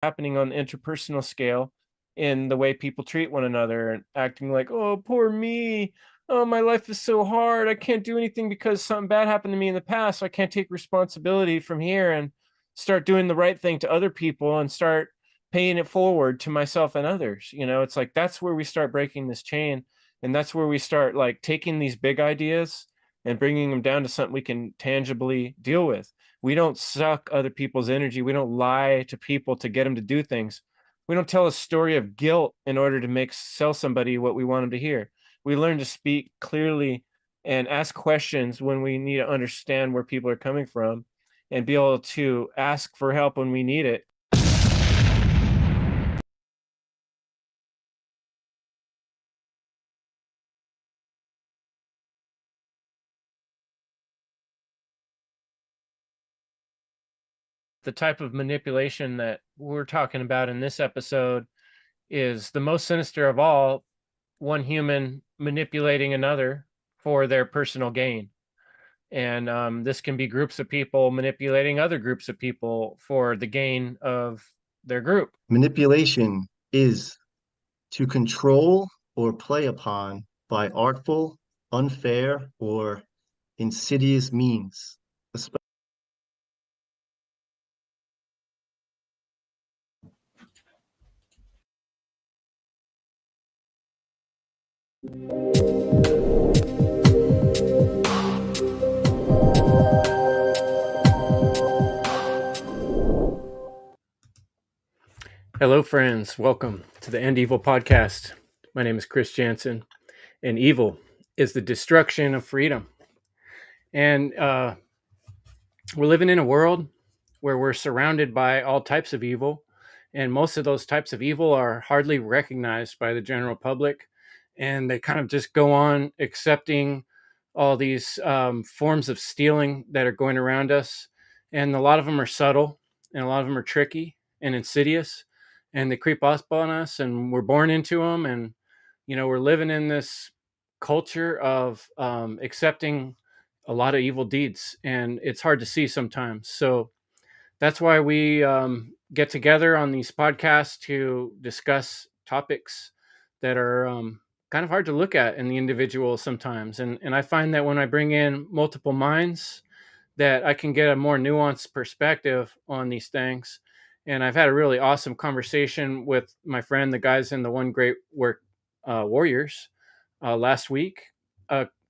happening on the interpersonal scale in the way people treat one another and acting like, oh, poor me. Oh, my life is so hard. I can't do anything because something bad happened to me in the past. So I can't take responsibility from here and start doing the right thing to other people and start paying it forward to myself and others. It's like that's where we start breaking this chain. And that's where we start like taking these big ideas and bringing them down to something we can tangibly deal with. We don't suck other people's energy. We don't lie to people to get them to do things. We don't tell a story of guilt in order to sell somebody what we want them to hear. We learn to speak clearly and ask questions when we need to understand where people are coming from and be able to ask for help when we need it. The type of manipulation that we're talking about in this episode is the most sinister of all, one human manipulating another for their personal gain. And this can be groups of people manipulating other groups of people for the gain of their group. Manipulation is to control or play upon by artful, unfair, or insidious means. Hello, friends. Welcome to the End Evil podcast. My name is Chris Jansen, and evil is the destruction of freedom. And we're living in a world where we're surrounded by all types of evil, and most of those types of evil are hardly recognized by the general public, and they kind of just go on accepting all these forms of stealing that are going around us, and a lot of them are subtle, and a lot of them are tricky and insidious, and they creep up on us, and we're born into them, and we're living in this culture of accepting a lot of evil deeds, and it's hard to see sometimes. So that's why we get together on these podcasts to discuss topics that are kind of hard to look at in the individual sometimes. And I find that when I bring in multiple minds, that I can get a more nuanced perspective on these things. And I've had a really awesome conversation with my friend, the guys in the One Great Work Warriors last week,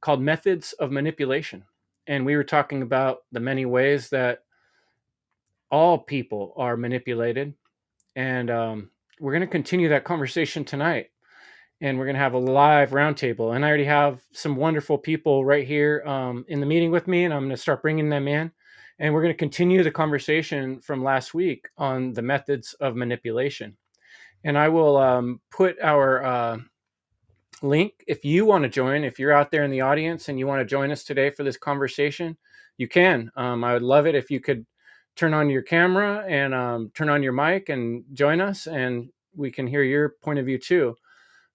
called Methods of Manipulation. And we were talking about the many ways that all people are manipulated. And we're going to continue that conversation tonight. And we're going to have a live roundtable. And I already have some wonderful people right here in the meeting with me, and I'm going to start bringing them in. And we're going to continue the conversation from last week on the methods of manipulation. And I will put our link if you want to join. If you're out there in the audience and you want to join us today for this conversation, you can. I would love it if you could turn on your camera and turn on your mic and join us, and we can hear your point of view too.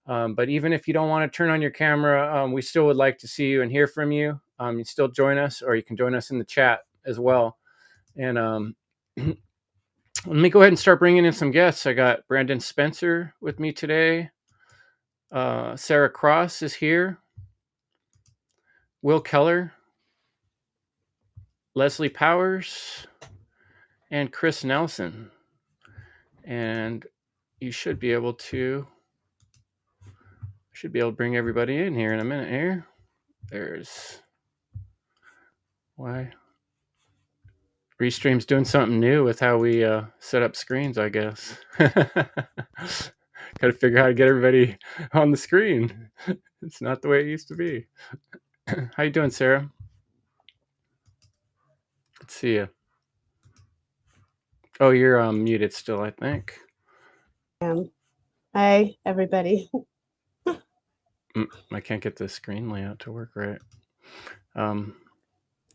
But even if you don't want to turn on your camera, we still would like to see you and hear from you. You still join us, or you can join us in the chat as well. And let me go ahead and start bringing in some guests. I got Brandon Spencer with me today. Sarah Cross is here. Will Keller, Leslie Powers, and Chris Nelson. And you should be able to bring everybody in here in a minute here. There's why Restream's doing something new with how we set up screens, I guess. Got to figure out how to get everybody on the screen. It's not the way it used to be. How you doing, Sarah? Good to see you. Oh, you're muted still, I think. Hi, everybody. I can't get the screen layout to work right.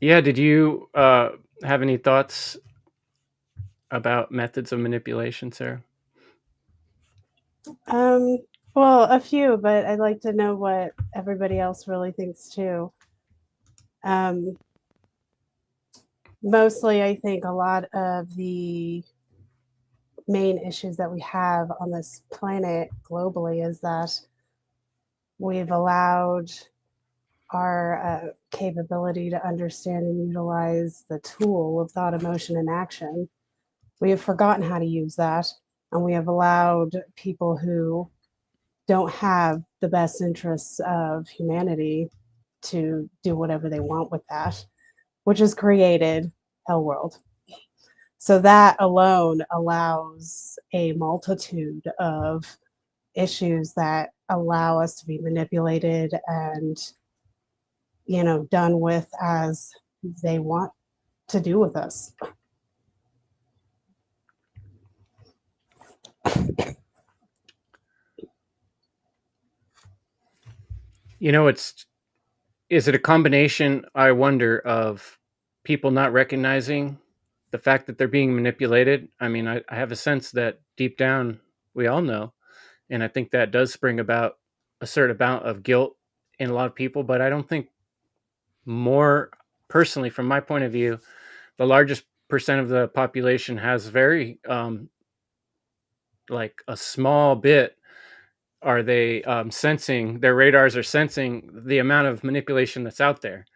Yeah, did you have any thoughts about methods of manipulation, Sarah? Well, a few, but I'd like to know what everybody else really thinks too. Mostly, I think a lot of the main issues that we have on this planet globally is that we've allowed our capability to understand and utilize the tool of thought, emotion, and action. We have forgotten how to use that, and we have allowed people who don't have the best interests of humanity to do whatever they want with that, which has created Hell World. So that alone allows a multitude of issues that allow us to be manipulated and, done with as they want to do with us. Is it a combination, I wonder, of people not recognizing the fact that they're being manipulated? I mean, I have a sense that deep down we all know, and I think that does bring about a certain amount of guilt in a lot of people, but I don't think, more personally from my point of view, the largest percent of the population has very like a small bit are they sensing, their radars are sensing the amount of manipulation that's out there.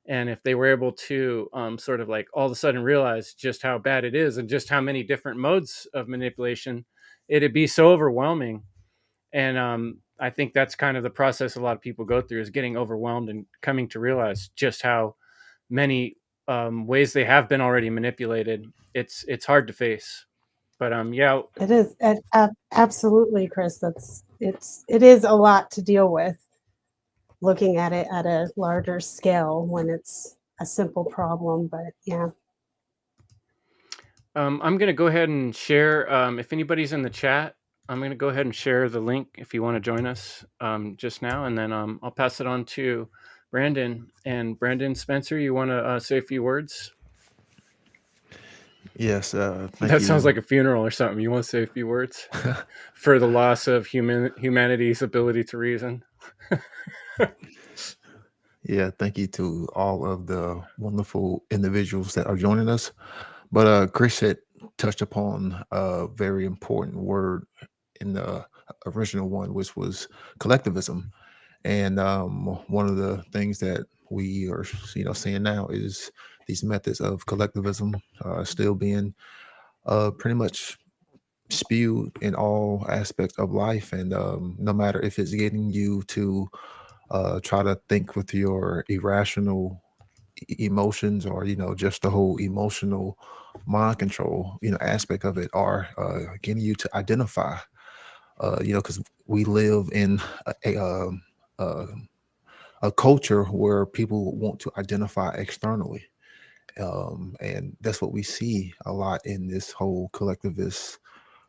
And if they were able to sort of like all of a sudden realize just how bad it is and just how many different modes of manipulation, it'd be so overwhelming. And I think that's kind of the process a lot of people go through, is getting overwhelmed and coming to realize just how many ways they have been already manipulated. It's hard to face, but yeah. It is absolutely, Chris. It is a lot to deal with, looking at it at a larger scale when it's a simple problem. But yeah. I'm going to go ahead and share. If anybody's in the chat, I'm going to go ahead and share the link if you want to join us just now. And then I'll pass it on to Brandon. And Brandon Spencer, you want to say a few words? Yes, thank That you. sounds like a funeral or something. You want to say a few words for the loss of humanity's ability to reason? Yeah, thank you to all of the wonderful individuals that are joining us. But Chris had touched upon a very important word in the original one, which was collectivism. And one of the things that we are, seeing now is these methods of collectivism still being pretty much spewed in all aspects of life. And no matter if it's getting you to try to think with your irrational emotions, or just the whole emotional mind control aspect of it, are getting you to identify because we live in a, a culture where people want to identify externally, and that's what we see a lot in this whole collectivist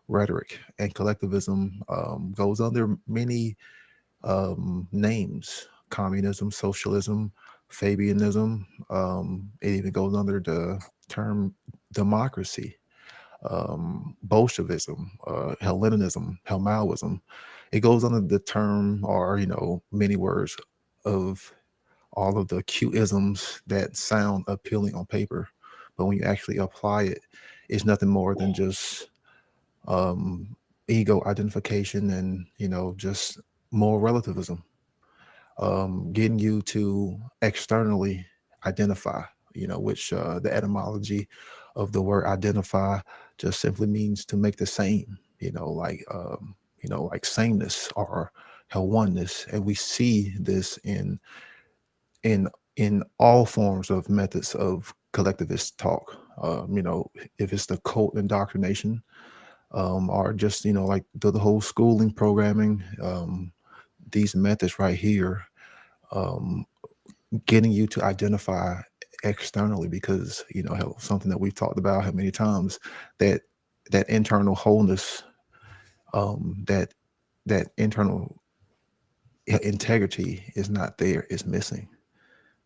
rhetoric. And collectivism goes under many names: communism, socialism, Fabianism. It even goes under the term democracy, Bolshevism, Hellenism, Helmaoism. It goes under the term, or many words of all of the cute isms that sound appealing on paper, but when you actually apply it, it's nothing more than just ego identification and just moral relativism, getting you to externally identify, which the etymology of the word identify just simply means to make the same, like sameness or hell oneness. And we see this in in all forms of methods of collectivist talk. If it's the cult indoctrination, or just like the whole schooling programming, these methods right here, um, getting you to identify externally, because something that we've talked about how many times, that internal wholeness, that internal integrity is not there, is missing.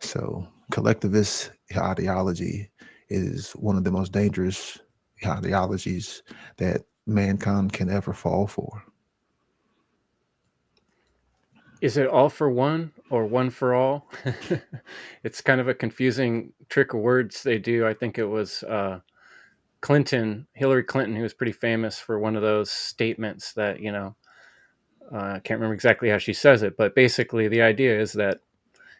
So collectivist ideology is one of the most dangerous ideologies that mankind can ever fall for. Is it all for one or one for all? It's kind of a confusing trick of words they do. I think it was Hillary Clinton, who was pretty famous for one of those statements that, I can't remember exactly how she says it, but basically the idea is that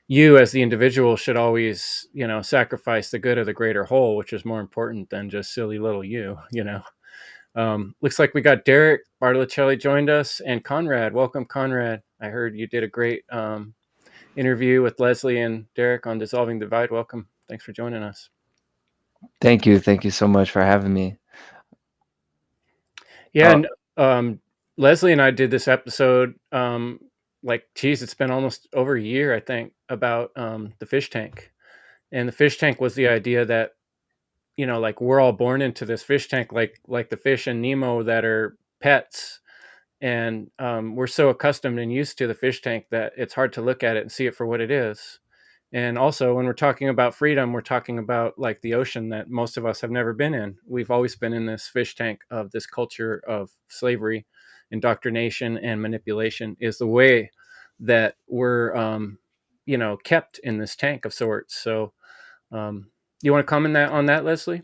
you as the individual should always, sacrifice the good of the greater whole, which is more important than just silly little you. Looks like we got Derek Bartolocelli joined us, and Conrad. Welcome, Conrad. I heard you did a great interview with Leslie and Derek on Dissolving Divide. Welcome. Thanks for joining us. Thank you. Thank you so much for having me. Yeah, and Leslie and I did this episode, it's been almost over a year, I think, about the fish tank. And the fish tank was the idea that, we're all born into this fish tank, like the fish in Nemo that are pets. And we're so accustomed and used to the fish tank that it's hard to look at it and see it for what it is. And also, when we're talking about freedom, we're talking about like the ocean that most of us have never been in. We've always been in this fish tank of this culture of slavery, indoctrination, and manipulation is the way that we're, kept in this tank of sorts. So, you want to comment on that, Leslie?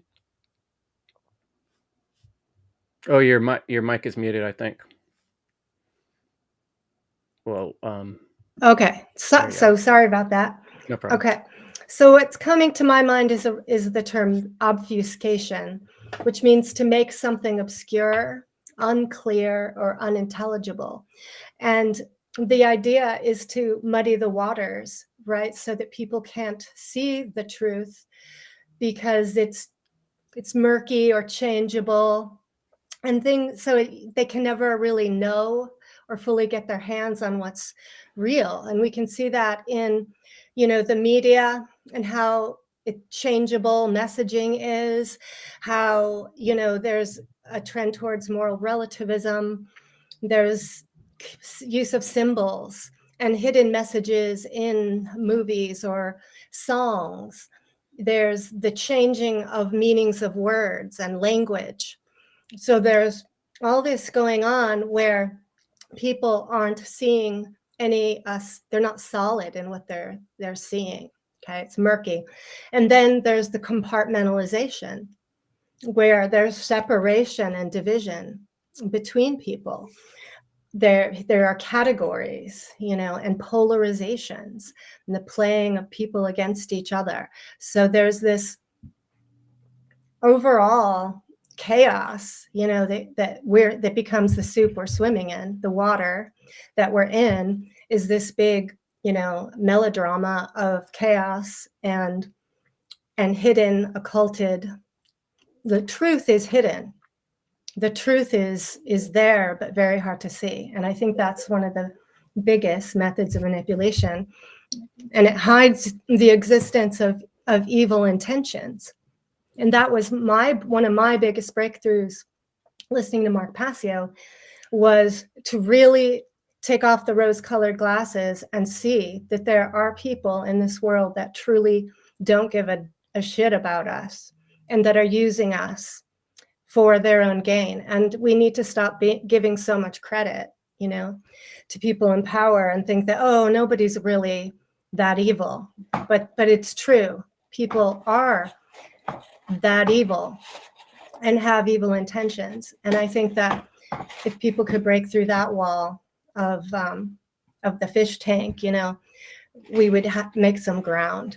Oh, your mic is muted, I think. Well, okay. So sorry about that. No problem. Okay. So what's coming to my mind is the term obfuscation, which means to make something obscure, unclear, or unintelligible. And the idea is to muddy the waters, right? So that people can't see the truth because it's murky or changeable and things, so they can never really know or fully get their hands on what's real. And we can see that in, the media and how changeable messaging is, how, there's a trend towards moral relativism. There's use of symbols and hidden messages in movies or songs. There's the changing of meanings of words and language. So there's all this going on where people aren't seeing they're not solid in what they're seeing. Okay, it's murky. And then there's the compartmentalization where there's separation and division between people. There are categories, and polarizations and the playing of people against each other. So there's this overall chaos, that becomes the soup we're swimming in. The water that we're in is this big, melodrama of chaos and hidden, occulted. The truth is hidden. The truth is there, but very hard to see. And I think that's one of the biggest methods of manipulation. And it hides the existence of evil intentions. And that was one of my biggest breakthroughs listening to Mark Passio, was to really take off the rose-colored glasses and see that there are people in this world that truly don't give a shit about us and that are using us for their own gain. And we need to stop giving so much credit, to people in power and think that, oh, nobody's really that evil. But it's true. People are that evil and have evil intentions. And I think that if people could break through that wall of the fish tank, we would make some ground.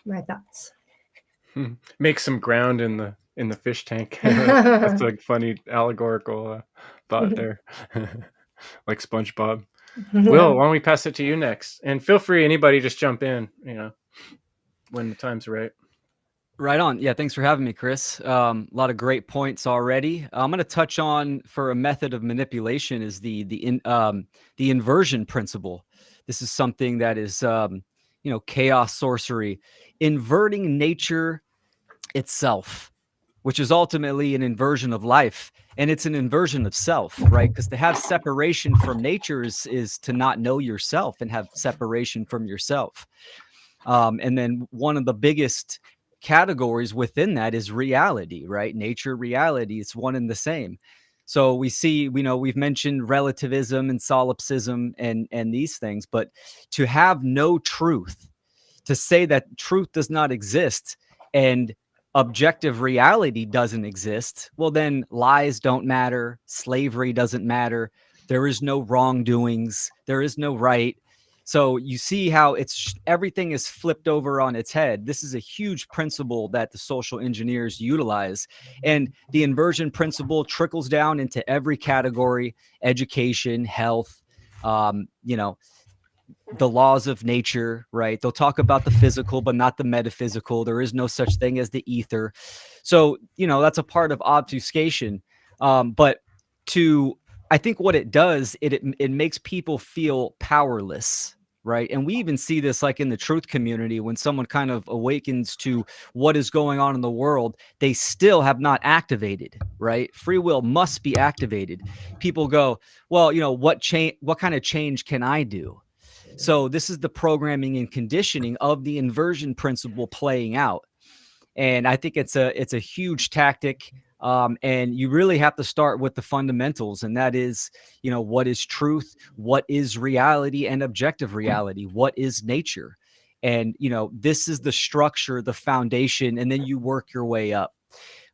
My thoughts. Make some ground in the fish tank. That's a funny allegorical thought there. Like SpongeBob. Will, why don't we pass it to you next? And feel free, anybody just jump in, when the time's right. Right on. Yeah, thanks for having me, Chris. A lot of great points already. I'm going to touch on, for a method of manipulation, is the inversion principle. This is something that is, chaos sorcery, inverting nature itself, which is ultimately an inversion of life, and it's an inversion of self, right? Because to have separation from nature is to not know yourself and have separation from yourself. And then one of the biggest categories within that is reality, right? Nature, reality, it's one and the same. So we've mentioned relativism and solipsism and these things, but to have no truth, to say that truth does not exist and objective reality doesn't exist, well, then lies don't matter, slavery doesn't matter, there is no wrongdoings, there is no right. So you see how everything is flipped over on its head. This is a huge principle that the social engineers utilize. And the inversion principle trickles down into every category: education, health, you know, the laws of nature, right? They'll talk about the physical, but not the metaphysical. There is no such thing as the ether. So, that's a part of obfuscation. But I think what it does, it makes people feel powerless, right? And we even see this like in the truth community, when someone kind of awakens to what is going on in the world, they still have not activated, right? Free will must be activated. People go, well, what kind of change can I do? So this is the programming and conditioning of the inversion principle playing out. And I think it's a huge tactic. And you really have to start with the fundamentals. And that is, what is truth? What is reality and objective reality? What is nature? And, this is the structure, the foundation, and then you work your way up.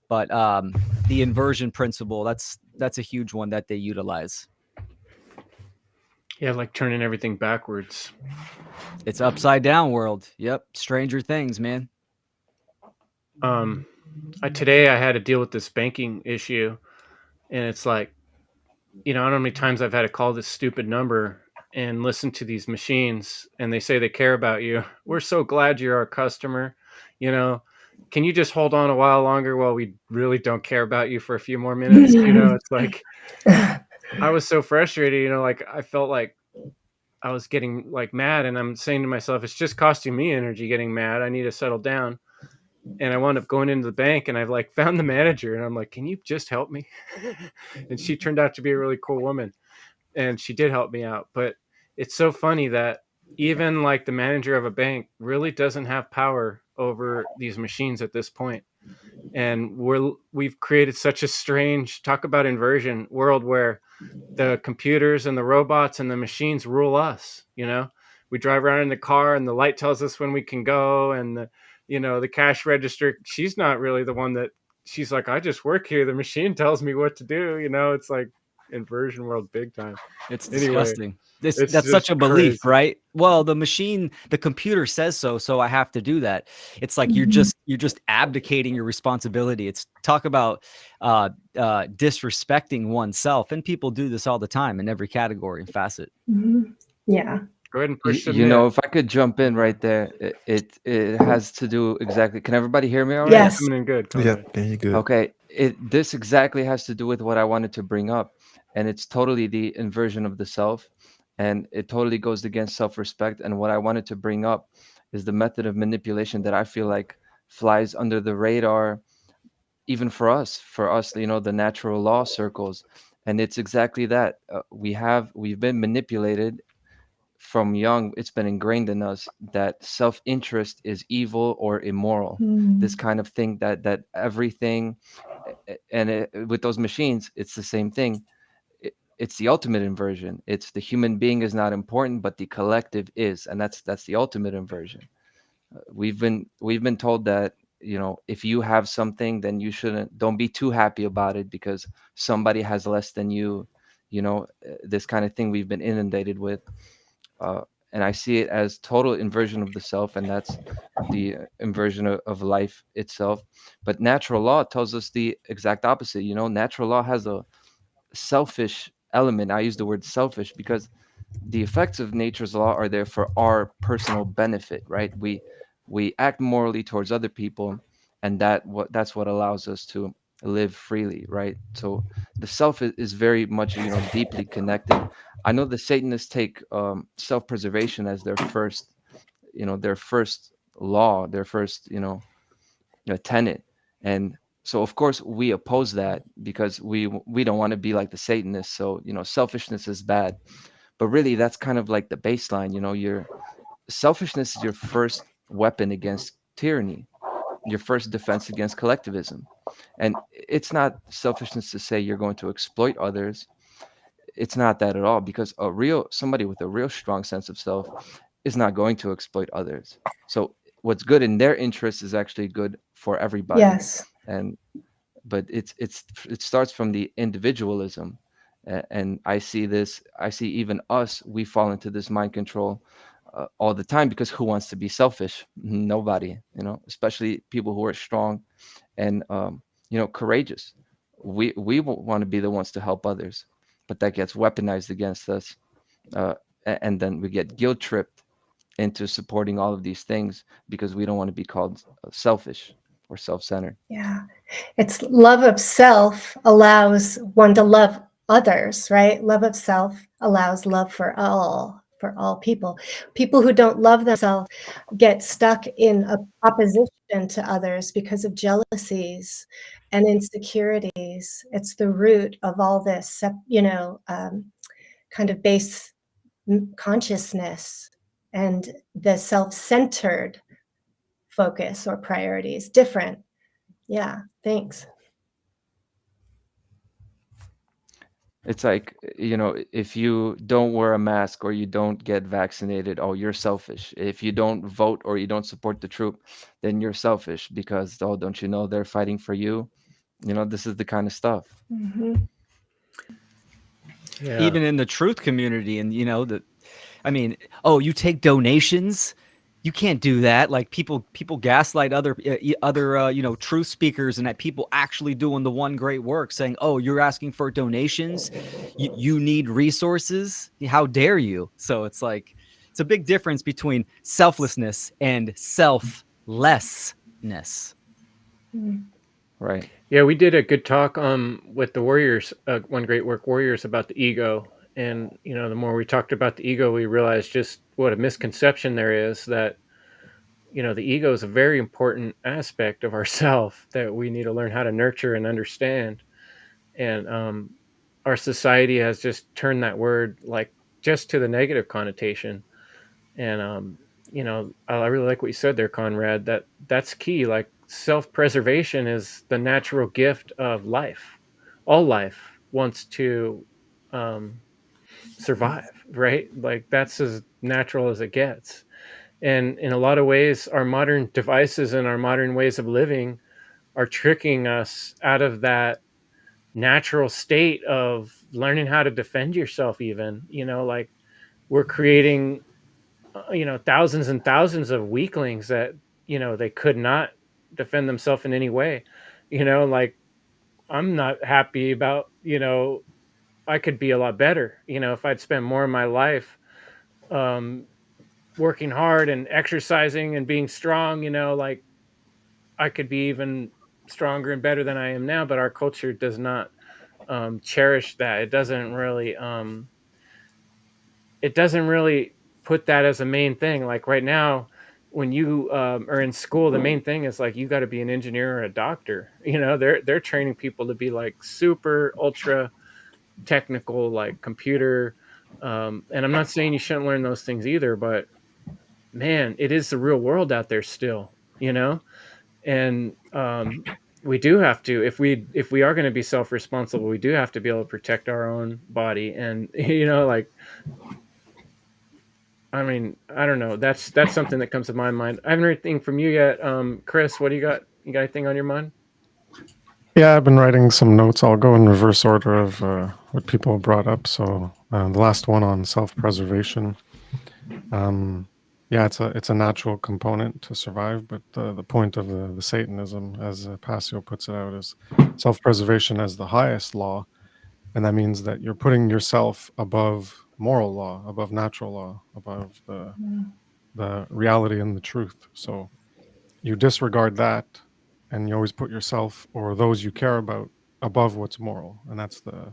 But the inversion principle, that's a huge one that they utilize. Yeah, like turning everything backwards. It's upside down world. Yep. Stranger Things, man. Today I had to deal with this banking issue, and it's like, I don't know how many times I've had to call this stupid number and listen to these machines, and they say they care about you. We're so glad you're our customer. Can you just hold on a while longer while we really don't care about you for a few more minutes? It's like, I was so frustrated, like I felt like I was getting like mad, and I'm saying to myself, it's just costing me energy getting mad. I need to settle down. And I wound up going into the bank, and I've like found the manager, and I'm like, can you just help me? And she turned out to be a really cool woman, and she did help me out. But it's so funny that even like the manager of a bank really doesn't have power over these machines at this point. And we've created such a strange, talk about inversion, world where the computers and the robots and the machines rule us. We drive around in the car, and the light tells us when we can go, and the cash register, she's not really the one that, she's like, I just work here, the machine tells me what to do. It's like inversion world big time. It's Anyway, disgusting. it's That's such just a belief, crazy. right? Well, the computer says so I have to do that. It's like you're just abdicating your responsibility. It's talk about disrespecting oneself, and people do this all the time in every category and facet. Yeah. Go ahead and push If I could jump in right there, it has to do exactly. Can everybody hear me all right? Yes. Coming in good. Yeah, you're good. Okay, this exactly has to do with what I wanted to bring up, and it's totally the inversion of the self, and it totally goes against self-respect. And what I wanted to bring up is the method of manipulation that I feel like flies under the radar, even for us, the natural law circles. And it's exactly that. We've been manipulated from young. It's been ingrained in us that self-interest is evil or immoral. This kind of thing that everything, and with those machines, it's the same thing. It's the ultimate inversion. It's the human being is not important, but the collective is, and that's the ultimate inversion. We've been told that, if you have something, then don't be too happy about it because somebody has less than you. This kind of thing we've been inundated with. And I see it as total inversion of the self, and that's the inversion of life itself. But natural law tells us the exact opposite. Natural law has a selfish element. I use the word selfish because the effects of nature's law are there for our personal benefit, right? We act morally towards other people, and that's what allows us to live freely, right? So the self is very much deeply connected. I know the Satanists take self-preservation as their first law, their first tenet. And so of course we oppose that because we don't want to be like the Satanists. So selfishness is bad, but really that's kind of like the baseline. Your selfishness is your first weapon against tyranny, your first defense against collectivism. And it's not selfishness to say you're going to exploit others. It's not that at all, because somebody with a real strong sense of self is not going to exploit others. So what's good in their interest is actually good for everybody. Yes. But it starts from the individualism. And I see even us, we fall into this mind control all the time, because who wants to be selfish? Nobody, especially people who are strong and courageous. We want to be the ones to help others, but that gets weaponized against us, and then we get guilt tripped into supporting all of these things because we don't want to be called selfish or self-centered. Yeah. It's love of self allows one to love others, right? Love of self allows love for all people. People who don't love themselves get stuck in opposition to others because of jealousies and insecurities. It's the root of all this, kind of base consciousness and the self-centered focus or priorities. Different. Yeah, thanks. It's like, if you don't wear a mask or you don't get vaccinated, oh, you're selfish. If you don't vote or you don't support the troop, then you're selfish because, oh, don't you know they're fighting for you? This is the kind of stuff. Mm-hmm. Yeah. Even in the truth community, and you take donations. You can't do that. Like people gaslight other truth speakers, and that people actually doing the one great work, saying, "Oh, you're asking for donations. You need resources. How dare you?" So it's like it's a big difference between selflessness and selflessness. Right. Yeah, we did a good talk with the Warriors, One Great Work Warriors, about the ego. And, the more we talked about the ego, we realized just what a misconception there is, that, the ego is a very important aspect of ourself that we need to learn how to nurture and understand. And our society has just turned that word like just to the negative connotation. And I really like what you said there, Conrad, that's key. Like, self-preservation is the natural gift of life. All life wants to survive, right? Like, that's as natural as it gets. And in a lot of ways, our modern devices and our modern ways of living are tricking us out of that natural state of learning how to defend yourself. Even, like, we're creating thousands and thousands of weaklings that they could not defend themselves in any way. Like, I'm not happy about, I could be a lot better, if I'd spend more of my life um working hard and exercising and being strong. Like, I could be even stronger and better than I am now, but our culture does not cherish that. It doesn't really put that as a main thing. Like, right now, when you are in school, the main thing is like, you got to be an engineer or a doctor. They're training people to be like super ultra technical, like computer. And I'm not saying you shouldn't learn those things either, but man, it is the real world out there still. And we do have to, if we are going to be self-responsible, we do have to be able to protect our own body. And like, I mean, I don't know. That's something that comes to my mind. I haven't heard anything from you yet. Chris, what do you got? You got anything on your mind? Yeah, I've been writing some notes. I'll go in reverse order of what people brought up. So the last one on self-preservation. Yeah, it's a natural component to survive, but the point of the Satanism, as Passio puts it out, is self-preservation as the highest law, and that means that you're putting yourself above moral law, above natural law, above the reality and the truth. So you disregard that, and you always put yourself or those you care about above what's moral, and that's the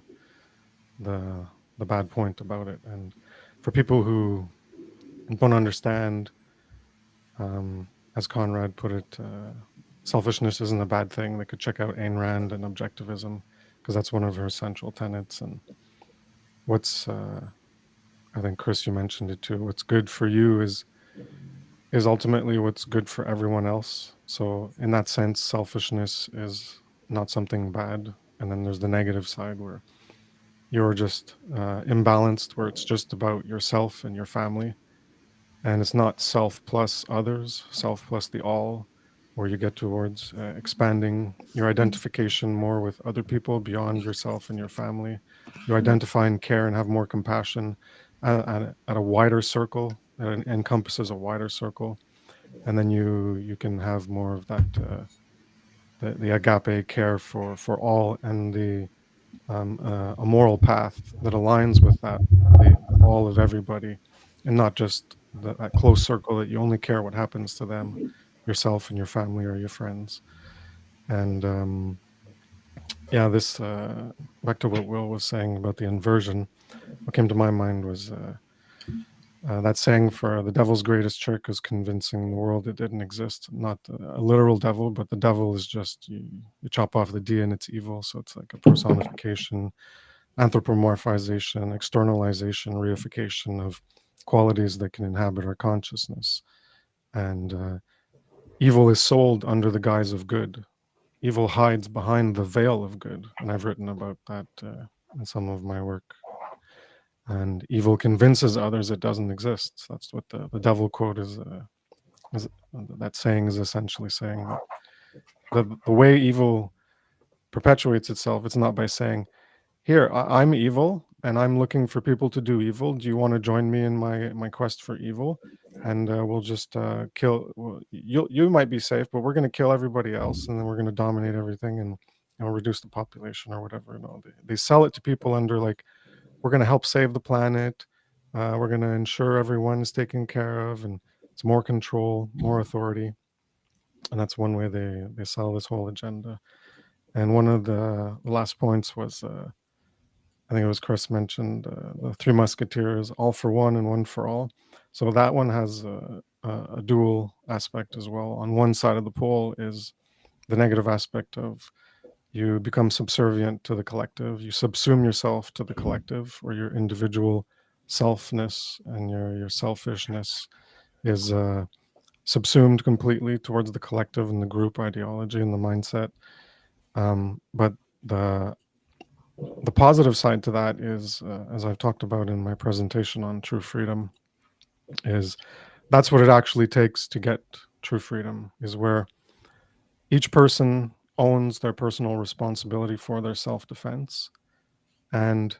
bad point about it. And for people who don't understand, as Conrad put it, selfishness isn't a bad thing. They could check out Ayn Rand and objectivism, because that's one of her central tenets. And what's I think, Chris, you mentioned it too, what's good for you is ultimately what's good for everyone else. So in that sense, selfishness is not something bad. And then there's the negative side where you're just imbalanced, where it's just about yourself and your family, and it's not self plus others, self plus the all. or you get towards expanding your identification more with other people beyond yourself and your family. You identify and care and have more compassion at a wider circle that encompasses a wider circle, and then you can have more of that the agape care for all, and a moral path that aligns with that, the all of everybody, and not just that close circle that you only care what happens to them, yourself and your family or your friends. And yeah, this back to what Will was saying about the inversion. What came to my mind was that saying for the devil's greatest trick is convincing the world it didn't exist. Not a literal devil, but the devil is just you chop off the D and it's evil. So it's like a personification, anthropomorphization, externalization, reification of qualities that can inhabit our consciousness. And evil is sold under the guise of good. Evil hides behind the veil of good, and I've written about that in some of my work. And evil convinces others it doesn't exist. That's what the devil quote is that saying is essentially saying that the way evil perpetuates itself, it's not by saying, here, I'm evil and I'm looking for people to do evil. Do you want to join me in my quest for evil? And we'll just kill. Well, you might be safe, but we're going to kill everybody else, and then we're going to dominate everything and reduce the population or whatever. No, they sell it to people under like, we're going to help save the planet. We're going to ensure everyone is taken care of, and it's more control, more authority, and that's one way they sell this whole agenda. And one of the last points was. I think it was Chris mentioned the Three Musketeers, all for one and one for all. So that one has a dual aspect as well. On one side of the pole is the negative aspect of you become subservient to the collective, you subsume yourself to the collective, or your individual selfness and your selfishness is subsumed completely towards the collective and the group ideology and the mindset. But the positive side to that is, as I've talked about in my presentation on true freedom, is that's what it actually takes to get true freedom, is where each person owns their personal responsibility for their self-defense. And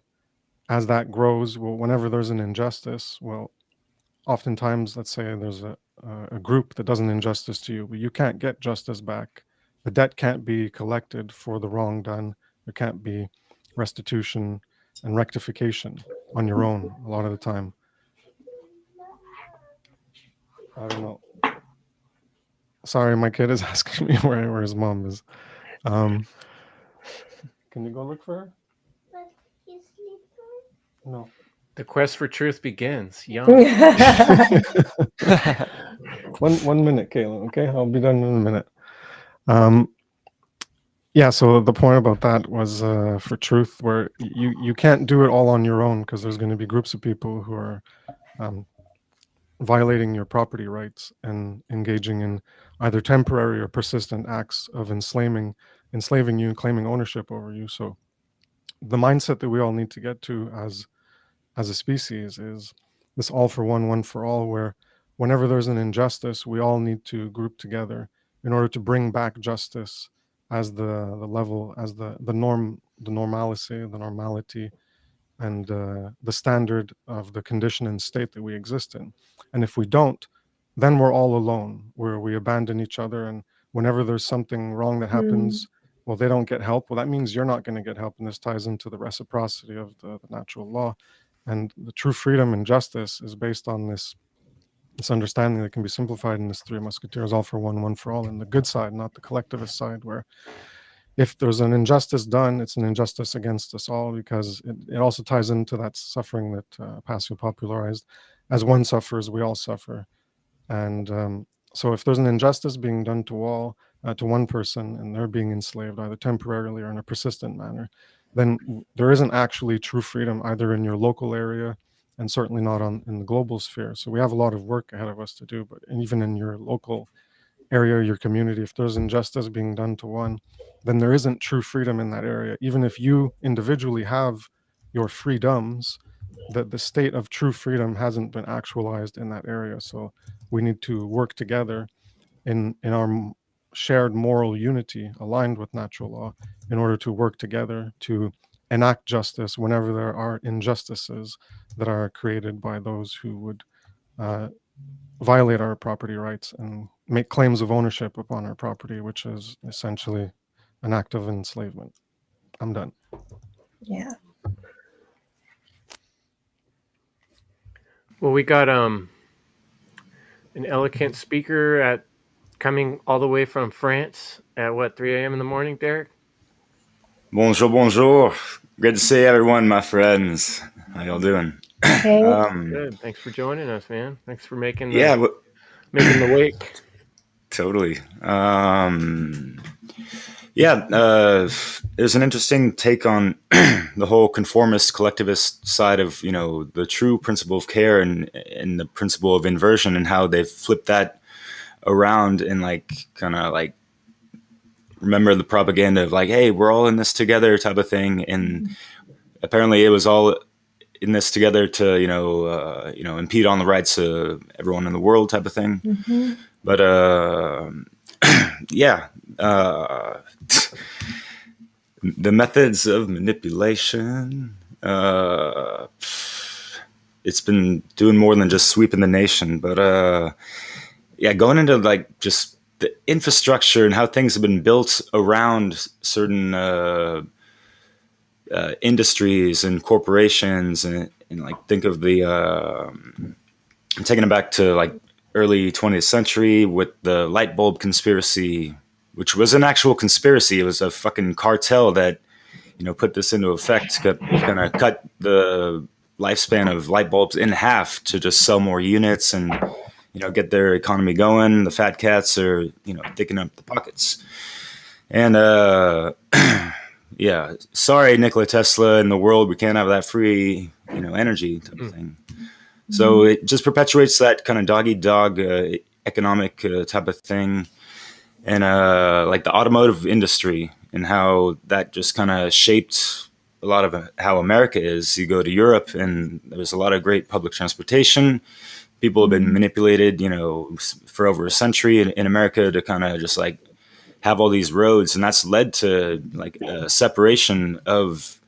as that grows, well, whenever there's an injustice, well, oftentimes, let's say there's a group that does an injustice to you, but you can't get justice back. The debt can't be collected for the wrong done. There can't be restitution and rectification on your own a lot of the time. I don't know. Sorry, my kid is asking me where his mom is. Can you go look for her? No. The quest for truth begins. Young. 1 minute, Caitlin. Okay, I'll be done in a minute. Yeah, so the point about that was for truth, where you can't do it all on your own, because there's going to be groups of people who are violating your property rights and engaging in either temporary or persistent acts of enslaving you and claiming ownership over you. So the mindset that we all need to get to as a species is this all for one, one for all, where whenever there's an injustice, we all need to group together in order to bring back justice as the level, as the norm, the normality, and the standard of the condition and state that we exist in. And if we don't, then we're all alone, where we abandon each other. And whenever there's something wrong that happens, well, they don't get help. Well, that means you're not going to get help. And this ties into the reciprocity of the natural law. And the true freedom and justice is based on this understanding that can be simplified in this Three Musketeers, all for one, one for all, and the good side, not the collectivist side, where if there's an injustice done, it's an injustice against us all, because it also ties into that suffering that Passio popularized. As one suffers, we all suffer. And so if there's an injustice being done to one person, and they're being enslaved either temporarily or in a persistent manner, then there isn't actually true freedom either in your local area, and certainly not in the global sphere. So we have a lot of work ahead of us to do, but even in your local area, your community, if there's injustice being done to one, then there isn't true freedom in that area. Even if you individually have your freedoms, that the state of true freedom hasn't been actualized in that area. So we need to work together in our shared moral unity aligned with natural law in order to work together to enact justice whenever there are injustices that are created by those who would violate our property rights and make claims of ownership upon our property, which is essentially an act of enslavement. I'm done. Yeah. Well, we got an eloquent speaker coming all the way from France at what, 3 a.m. in the morning, Derek? Bonjour, bonjour. Good to see everyone, my friends. How y'all doing? Hey. Good. Thanks for joining us, man. Thanks for making Yeah, making the wake. totally. There's an interesting take on the whole conformist collectivist side of, the true principle of care and the principle of inversion, and how they've flipped that around and remember the propaganda of hey, we're all in this together type of thing. And apparently it was all in this together to, impede on the rights of everyone in the world type of thing. Mm-hmm. But, the methods of manipulation, it's been doing more than just sweeping the nation, but, going into just the infrastructure and how things have been built around certain industries and corporations, and think of the I'm taking it back to early 20th century with the light bulb conspiracy, which was an actual conspiracy. It was a fucking cartel that put this into effect, gonna cut the lifespan of light bulbs in half to just sell more units and get their economy going. The fat cats are, digging up the pockets. And, yeah, sorry, Nikola Tesla, in the world, we can't have that free, energy type of thing. So it just perpetuates that kind of dog-eat-dog economic type of thing. And, the automotive industry and how that just kind of shaped a lot of how America is. You go to Europe and there's a lot of great public transportation. People have been manipulated, for over a century in America to kind of just have all these roads, and that's led to a separation of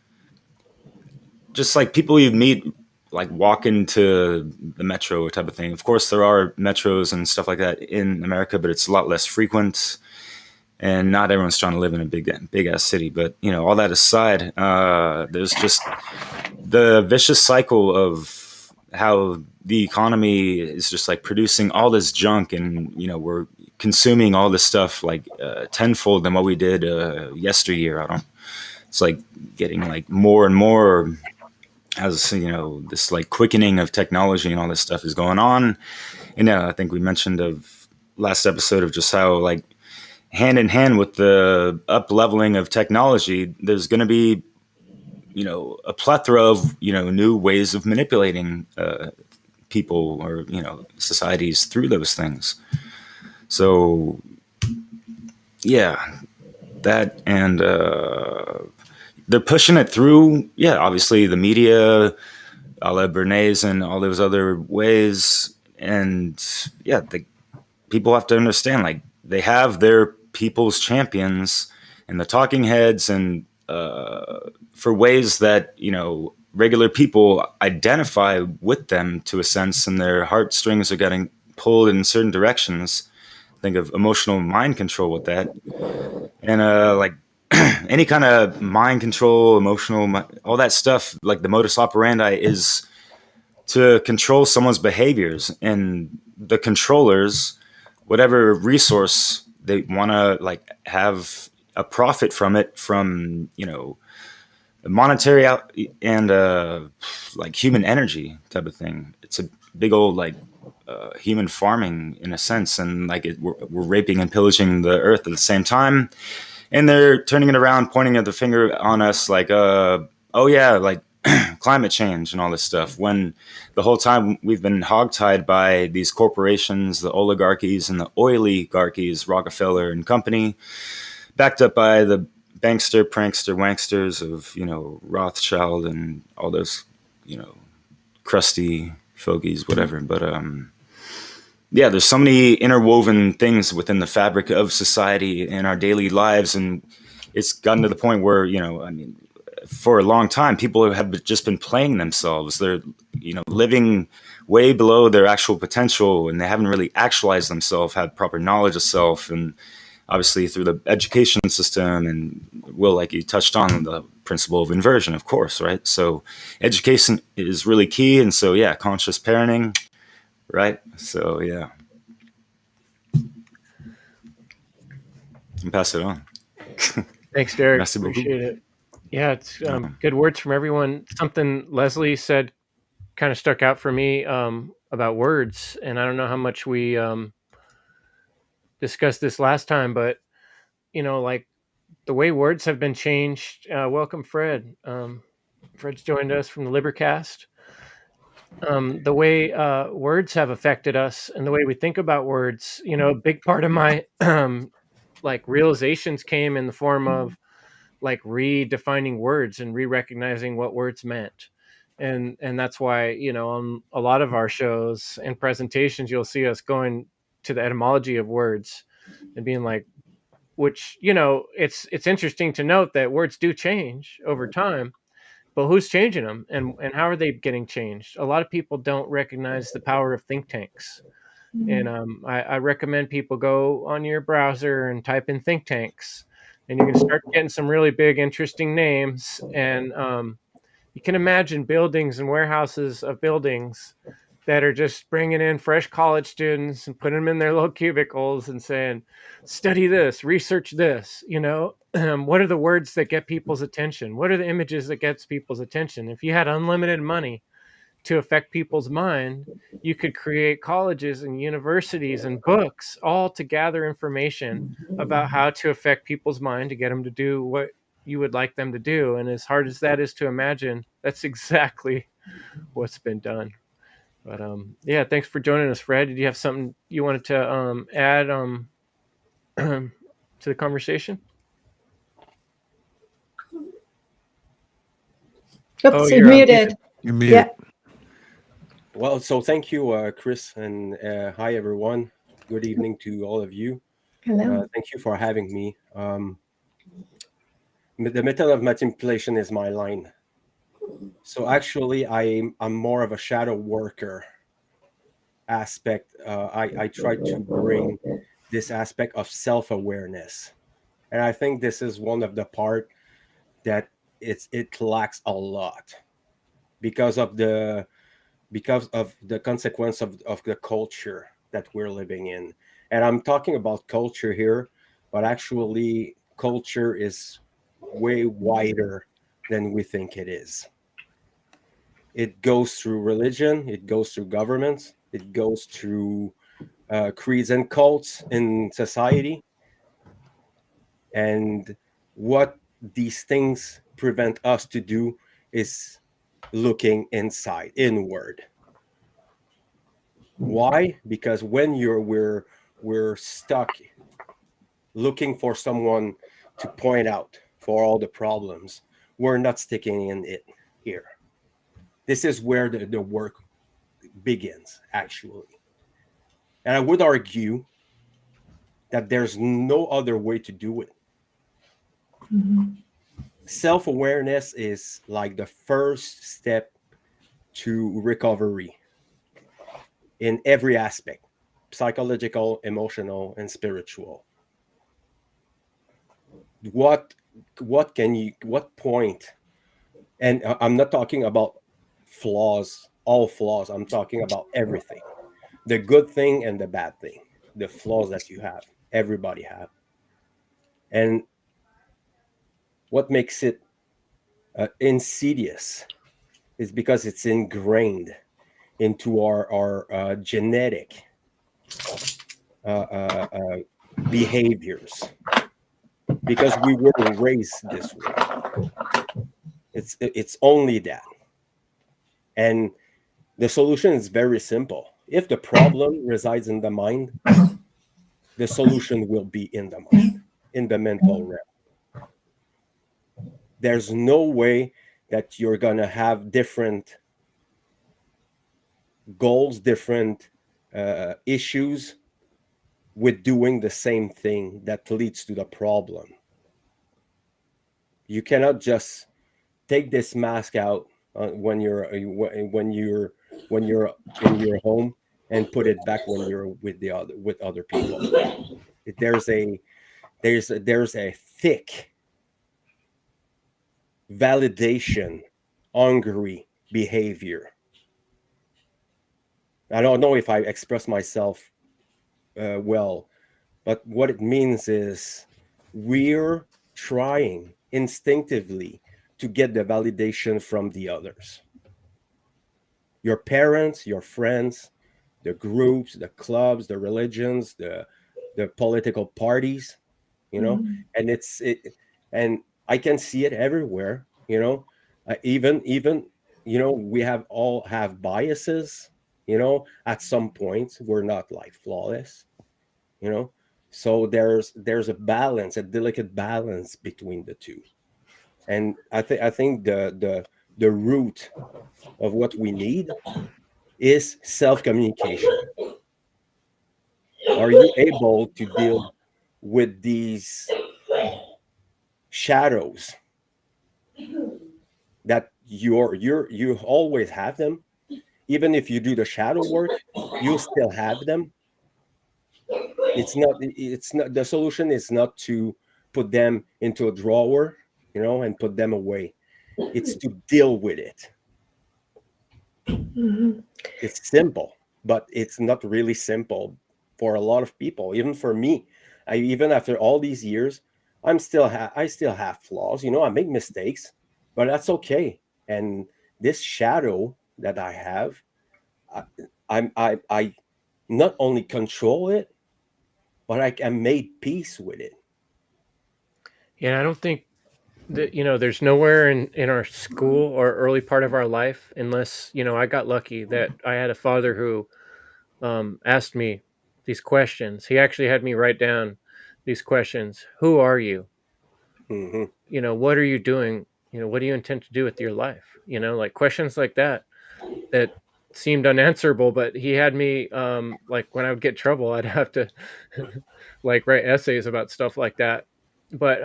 just people you meet walk into the metro type of thing. Of course, there are metros and stuff like that in America, but it's a lot less frequent, and not everyone's trying to live in a big ass city. But all that aside, there's just the vicious cycle of how the economy is just producing all this junk, and we're consuming all this stuff tenfold than what we did yesteryear. It's getting more and more as this quickening of technology and all this stuff is going on. And I think we mentioned of last episode of just how hand in hand with the up leveling of technology, there's going to be a plethora of new ways of manipulating people or societies through those things. So yeah, that, and they're pushing it through. Yeah, obviously the media, a la Bernays and all those other ways. And yeah, people have to understand they have their people's champions and the talking heads, and for ways that regular people identify with them to a sense, and their heartstrings are getting pulled in certain directions. Think of emotional mind control with that, and any kind of mind control, emotional, all that stuff. The modus operandi is to control someone's behaviors, and the controllers, whatever resource they want to have a profit from it, from monetary out and human energy type of thing. It's a big old human farming in a sense, and we're raping and pillaging the earth at the same time, and they're turning it around, pointing at the finger on us oh yeah, climate change and all this stuff, when the whole time we've been hogtied by these corporations, the oligarchies and the oiligarchies, Rockefeller and company, backed up by the bankster, prankster, wanksters of, Rothschild and all those, crusty fogies, whatever. But yeah, there's so many interwoven things within the fabric of society in our daily lives, and it's gotten to the point where, I mean, for a long time, people have just been playing themselves. They're, living way below their actual potential, and they haven't really actualized themselves, had proper knowledge of self, and obviously through the education system, and Will, like you touched on, the principle of inversion, of course, right? So education is really key, and so yeah, conscious parenting, right? So yeah, and pass it on. Thanks, Derek. Merci beaucoup. Appreciate it. Yeah, it's good words from everyone. Something Leslie said kind of stuck out for me about words, and I don't know how much we discussed this last time, but like the way words have been changed. Welcome, Fred. Fred's joined us from the Libercast. The way words have affected us and the way we think about words. A big part of my like realizations came in the form of like redefining words and re-recognizing what words meant. And that's why, on a lot of our shows and presentations, you'll see us going to the etymology of words and being like, which, it's interesting to note that words do change over time, but who's changing them, and how are they getting changed? A lot of people don't recognize the power of think tanks. And I recommend people go on your browser and type in think tanks, and you can start getting some really big, interesting names. And you can imagine buildings and warehouses of buildings that are just bringing in fresh college students and putting them in their little cubicles and saying, study this, research this, what are the words that get people's attention? What are the images that gets people's attention? If you had unlimited money to affect people's mind, you could create colleges and universities and books all to gather information about how to affect people's mind to get them to do what you would like them to do. And as hard as that is to imagine, that's exactly what's been done. But yeah, thanks for joining us, Fred. Did you have something you wanted to add to the conversation? Oops, you're muted. You're muted. Yeah. Well, so thank you, Chris, and hi, everyone. Good evening to all of you. Hello. Thank you for having me. The method of manipulation is my line. So actually, I'm more of a shadow worker aspect. I try to bring this aspect of self-awareness, and I think this is one of the part that it lacks a lot because of the consequence of the culture that we're living in. And I'm talking about culture here, but actually culture is way wider than we think it is. It goes through religion, it goes through governments, it goes through creeds and cults in society. And what these things prevent us to do is looking inward. Why? Because when we're stuck looking for someone to point out for all the problems, we're not sticking in it here. This is where the work begins, actually. And I would argue that there's no other way to do it. Self-awareness is like the first step to recovery in every aspect: psychological, emotional, and spiritual. What point? And I'm not talking about all flaws. I'm talking about everything: the good thing and the bad thing, the flaws that you have, everybody have. And what makes it insidious is because it's ingrained into our genetic behaviors, because we were raised this way. It's only that. And the solution is very simple. If the problem resides in the mind, the solution will be in the mind, in the mental realm. There's no way that you're going to have different goals, different issues with doing the same thing that leads to the problem. You cannot just take this mask out when you're in your home and put it back when you're with other people. There's a thick validation hungry behavior. I don't know if I express myself well, but what it means is we're trying instinctively to get the validation from the others. Your parents, your friends, the groups, the clubs, the religions, the political parties, and and I can see it everywhere. Even we all have biases. At some point we're not like flawless. So there's a balance, a delicate balance between the two, and I think the root of what we need is self-communication. Are you able to deal with these shadows that you always have them? Even if you do the shadow work, you still have them. It's not the solution is not to put them into a drawer, and put them away. It's to deal with it. It's simple, but it's not really simple for a lot of people, even for me. Even after all these years, I still have flaws. I make mistakes, but that's okay. And this shadow that I have, I not only control it, but I made peace with it. Yeah, I don't think that there's nowhere in our school or early part of our life, unless I got lucky that I had a father who asked me these questions. He actually had me write down these questions. Who are you? Hmm. What are you doing? What do you intend to do with your life? Like questions like that seemed unanswerable, but he had me like when I would get in trouble, I'd have to like write essays about stuff like that. But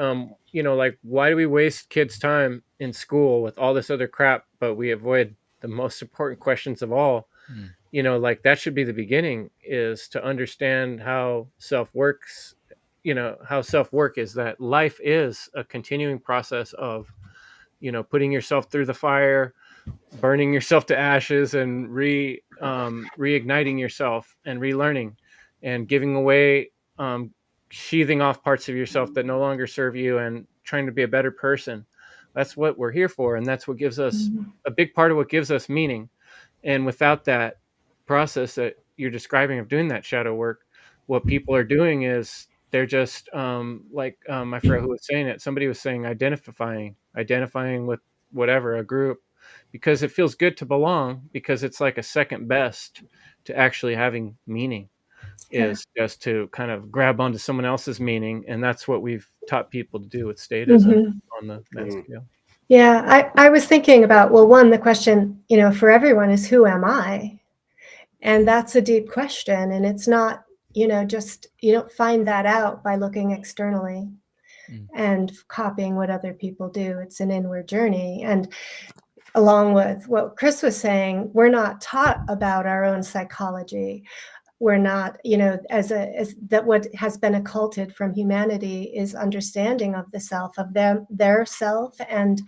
like, why do we waste kids' time in school with all this other crap, but we avoid the most important questions of all? Like that should be the beginning, is to understand how self works. How self work is, that life is a continuing process of putting yourself through the fire, burning yourself to ashes, and reigniting yourself and relearning and giving away, sheathing off parts of yourself that no longer serve you, and trying to be a better person. That's what we're here for, and that's what gives us a big part of what gives us meaning. And without that process that you're describing of doing that shadow work, what people are doing is they're just I forgot who was saying it. Somebody was saying identifying with whatever, a group, because it feels good to belong, because it's like a second best to actually having meaning, is just to kind of grab onto someone else's meaning. And that's what we've taught people to do with statism on the mass scale. Yeah, I was thinking about, well, one, the question, for everyone is, who am I? And that's a deep question. And it's not, just, you don't find that out by looking externally and copying what other people do. It's an inward journey. And along with what Chris was saying, we're not taught about our own psychology. We're not, as that what has been occulted from humanity is understanding of the self, of their self, and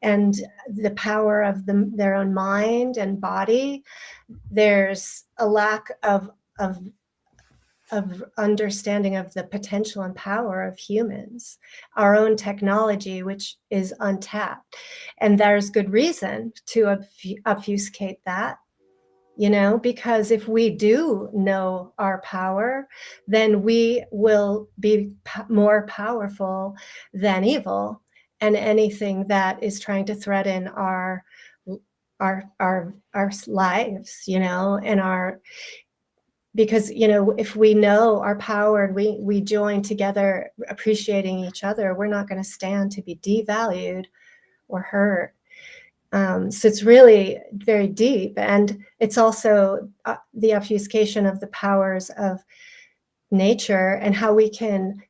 the power of their own mind and body. There's a lack of understanding of the potential and power of humans, our own technology, which is untapped. And there's good reason to obfuscate that, because if we do know our power, then we will be more powerful than evil and anything that is trying to threaten our lives, and because if we know our power and we join together appreciating each other, we're not going to stand to be devalued or hurt. So it's really very deep, and it's also the obfuscation of the powers of nature and how we can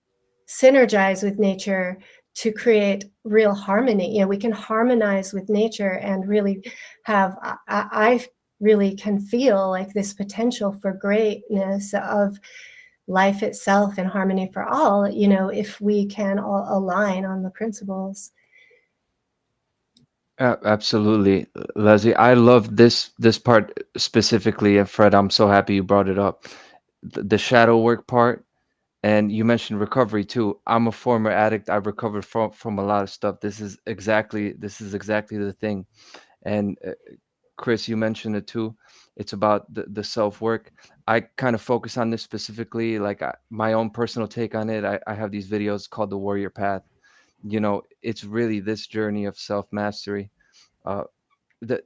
synergize with nature to create real harmony. You know, we can harmonize with nature and really have, I really can feel like this potential for greatness of life itself and harmony for all, you know, if we can all align on the principles. Absolutely, Leslie. I love this part specifically, and Fred, I'm so happy you brought it up. The shadow work part, and you mentioned recovery too. I'm a former addict. I've recovered from a lot of stuff. This is exactly the thing. And Chris, you mentioned it too. It's about the self work. I kind of focus on this specifically, like my own personal take on it. I have these videos called the Warrior Path. You know, it's really this journey of self mastery. Uh,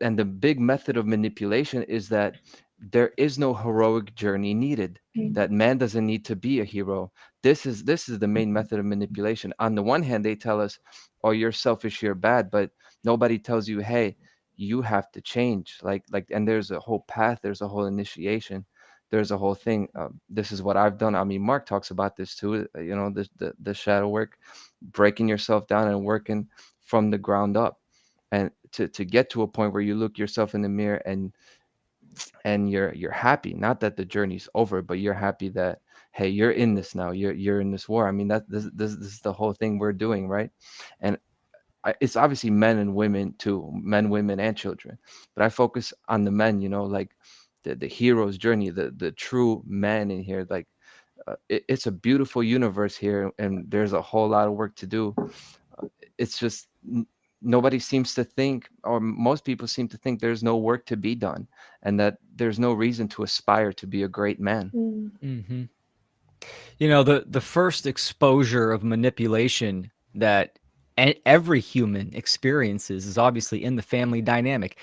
and the big method of manipulation is that there is no heroic journey needed, that man doesn't need to be a hero. This is the main method of manipulation. On the one hand, they tell us, oh, you're selfish, you're bad, but nobody tells you, hey, you have to change. And there's a whole path, there's a whole initiation, there's a whole thing. This is what I've done. I mean, Mark talks about this too, you know, the shadow work, breaking yourself down and working from the ground up, and to get to a point where you look yourself in the mirror and you're happy, not that the journey's over, but you're happy that, hey, you're in this now, you're in this war. I mean, that this is the whole thing we're doing, right? And it's obviously men and women too, men, women, and children, but I focus on the men, you know, like the hero's journey, the true man in here. Like it's a beautiful universe here, and there's a whole lot of work to do. It's just nobody seems to think, or most people seem to think, there's no work to be done, and that there's no reason to aspire to be a great man. Mm-hmm. You know, the first exposure of manipulation that every human experiences is obviously in the family dynamic.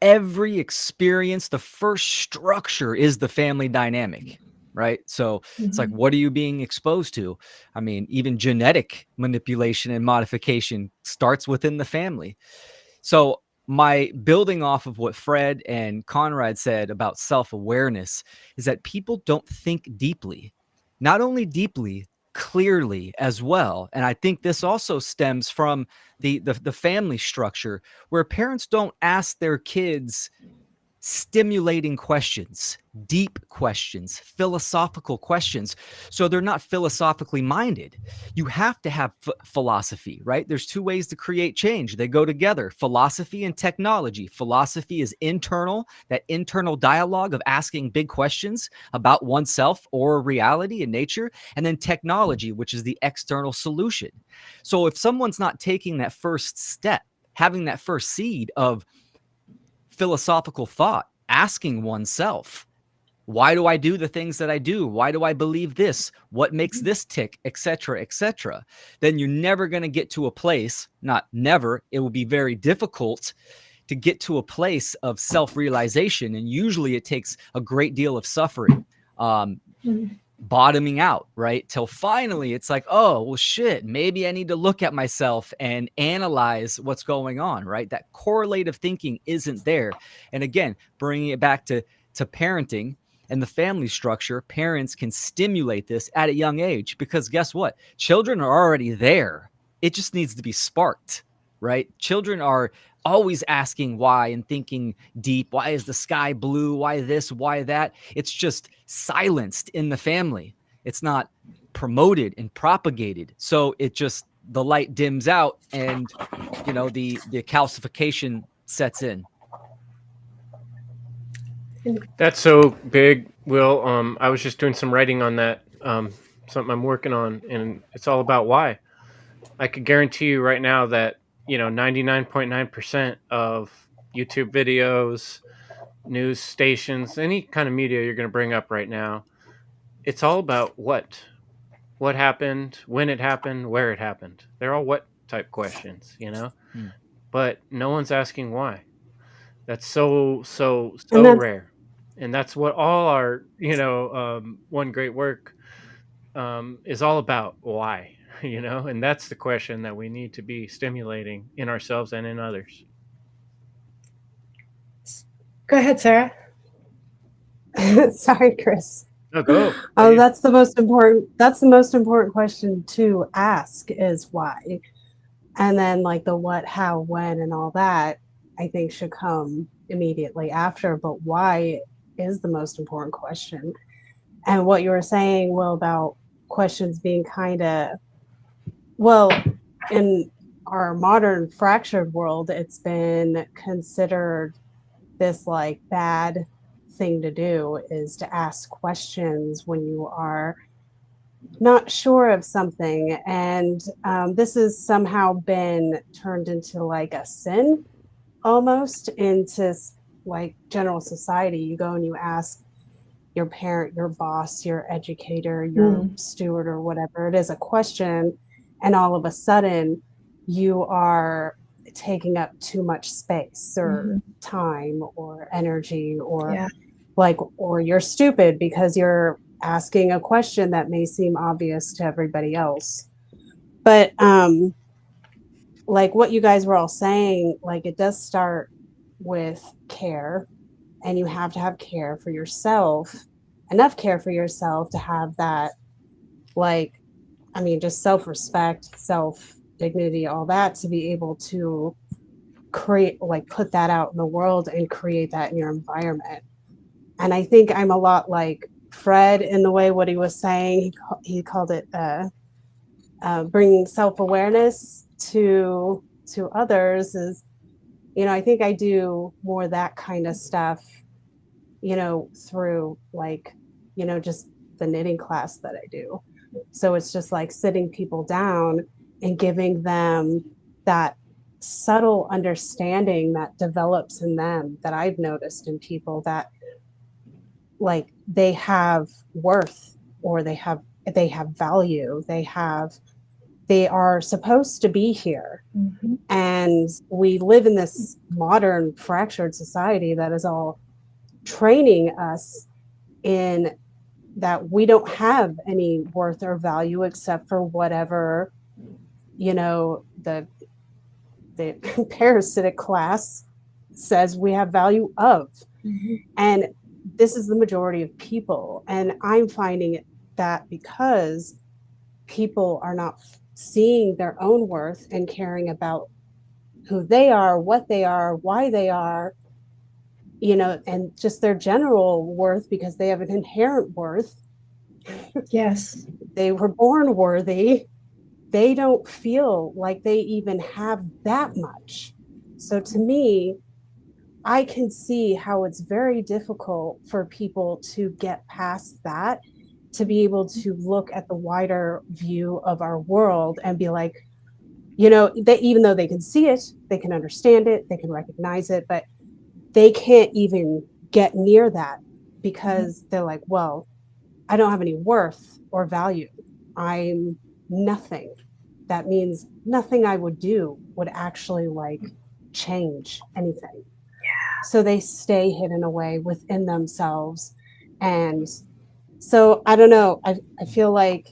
Every experience, the first structure is the family dynamic, right? So it's like, what are you being exposed to? I mean, even genetic manipulation and modification starts within the family. So my building off of what Fred and Conrad said about self-awareness is that people don't think deeply, not only deeply, clearly as well. And I think this also stems from the family structure, where parents don't ask their kids stimulating questions, deep questions, philosophical questions. So they're not philosophically minded. You have to have philosophy, right? There's two ways to create change. They go together, philosophy and technology. Philosophy is internal, that internal dialogue of asking big questions about oneself or reality and nature. And then technology, which is the external solution. So if someone's not taking that first step, having that first seed of philosophical thought, asking oneself, why do I do the things that I do? Why do I believe this? What makes this tick, etc., etc.? Then you're never going to get to a place, not never, it will be very difficult to get to a place of self-realization. And usually it takes a great deal of suffering, bottoming out, right? Till finally it's like, oh, well, shit, maybe I need to look at myself and analyze what's going on, right? That correlative thinking isn't there. And again, bringing it back to parenting and the family structure, parents can stimulate this at a young age, because guess what? Children are already there. It just needs to be sparked, right? Children are always asking why and thinking deep. Why is the sky blue? Why this? Why that? It's just silenced in the family. It's not promoted and propagated. So it just, the light dims out, and you know, the calcification sets in. That's so big, Will. I was just doing some writing on that, something I'm working on, and it's all about why. I could guarantee you right now that, 99.9% of YouTube videos, news stations, any kind of media you're going to bring up right now, it's all about what happened, when it happened, where it happened. They're all what type questions, but no one's asking why. That's so rare. And that's what all our, one great work is all about. Why? And that's the question that we need to be stimulating in ourselves and in others. Go ahead, Sarah. Sorry, Chris. No, go. Oh, that's the most important. That's the most important question to ask is why, and then like the what, how, when, and all that. I think should come immediately after. But why is the most important question. And what you were saying, Will, about questions being kind of well in our modern fractured world, it's been considered this like bad thing to do is to ask questions when you are not sure of something. And this has somehow been turned into like a sin almost into like general society. You go and you ask your parent, your boss, your educator, your steward, or whatever it is, a question, and all of a sudden you are taking up too much space or time or energy or like, or you're stupid because you're asking a question that may seem obvious to everybody else. But like what you guys were all saying, like it does start with care, and you have to have care for yourself, enough care for yourself to have that, like, I mean, just self-respect, self-dignity, all that, to be able to create, like, put that out in the world and create that in your environment. And I think I'm a lot like Fred in the way what he was saying. He called it bringing self-awareness to others is, you know, I think I do more that kind of stuff, you know, through like, you know, just the knitting class that I do. So it's just like sitting people down and giving them that subtle understanding that develops in them that I've noticed in people, that like they have worth, or they have value, they are supposed to be here. And we live in this modern fractured society that is all training us in that we don't have any worth or value except for whatever, you know, the parasitic class says we have value of. And this is the majority of people. And I'm finding that because people are not seeing their own worth and caring about who they are, what they are, why they are, you know, and just their general worth, because they have an inherent worth. Yes. They were born worthy. They don't feel like they even have that much. So to me, I can see how it's very difficult for people to get past that, to be able to look at the wider view of our world and be like, you know, that even though they can see it, they can understand it, they can recognize it, but they can't even get near that because they're like, well, I don't have any worth or value. I'm nothing. That means nothing I would do would actually like change anything. So they stay hidden away within themselves. And so I don't know. I feel like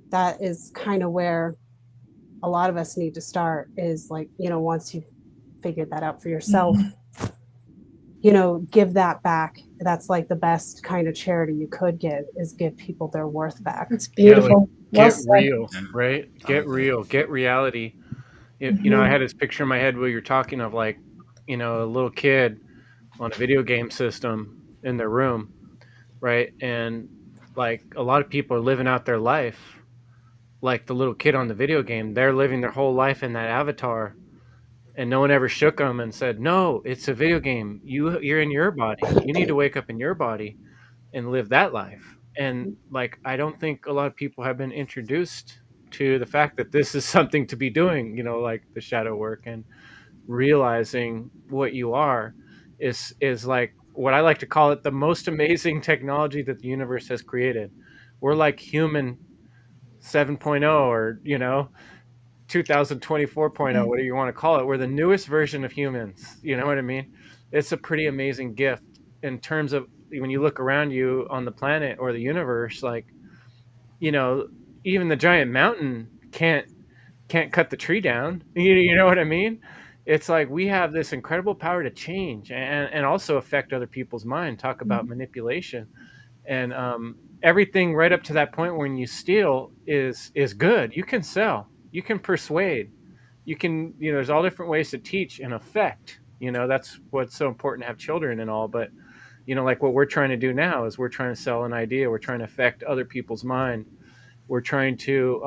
that is kind of where a lot of us need to start, is like, you know, once you've figured that out for yourself, you know, give that back. That's like the best kind of charity you could give, is give people their worth back. It's beautiful. Get real, right? Get real, get reality. You know, I had this picture in my head while you're talking of like, you know, a little kid on a video game system in their room, right? And like a lot of people are living out their life like the little kid on the video game. They're living their whole life in that avatar, and no one ever shook them and said, no, it's a video game. You're in your body. You need to wake up in your body and live that life. And like, I don't think a lot of people have been introduced to the fact that this is something to be doing, you know, like the shadow work, and realizing what you are is like what I like to call it, the most amazing technology that the universe has created. We're like human 7.0, or, you know, 2024.0, whatever you want to call it. We're the newest version of humans. You know what I mean? It's a pretty amazing gift in terms of when you look around you on the planet or the universe, like, you know, even the giant mountain can't cut the tree down. You know what I mean? it's like we have this incredible power to change and also affect other people's mind. Talk about manipulation. And everything right up to that point when you steal is good. You can sell, you can persuade, you can, there's all different ways to teach and affect. That's what's so important to have children and all. But like what we're trying to do now is we're trying to sell an idea, we're trying to affect other people's mind. We're trying to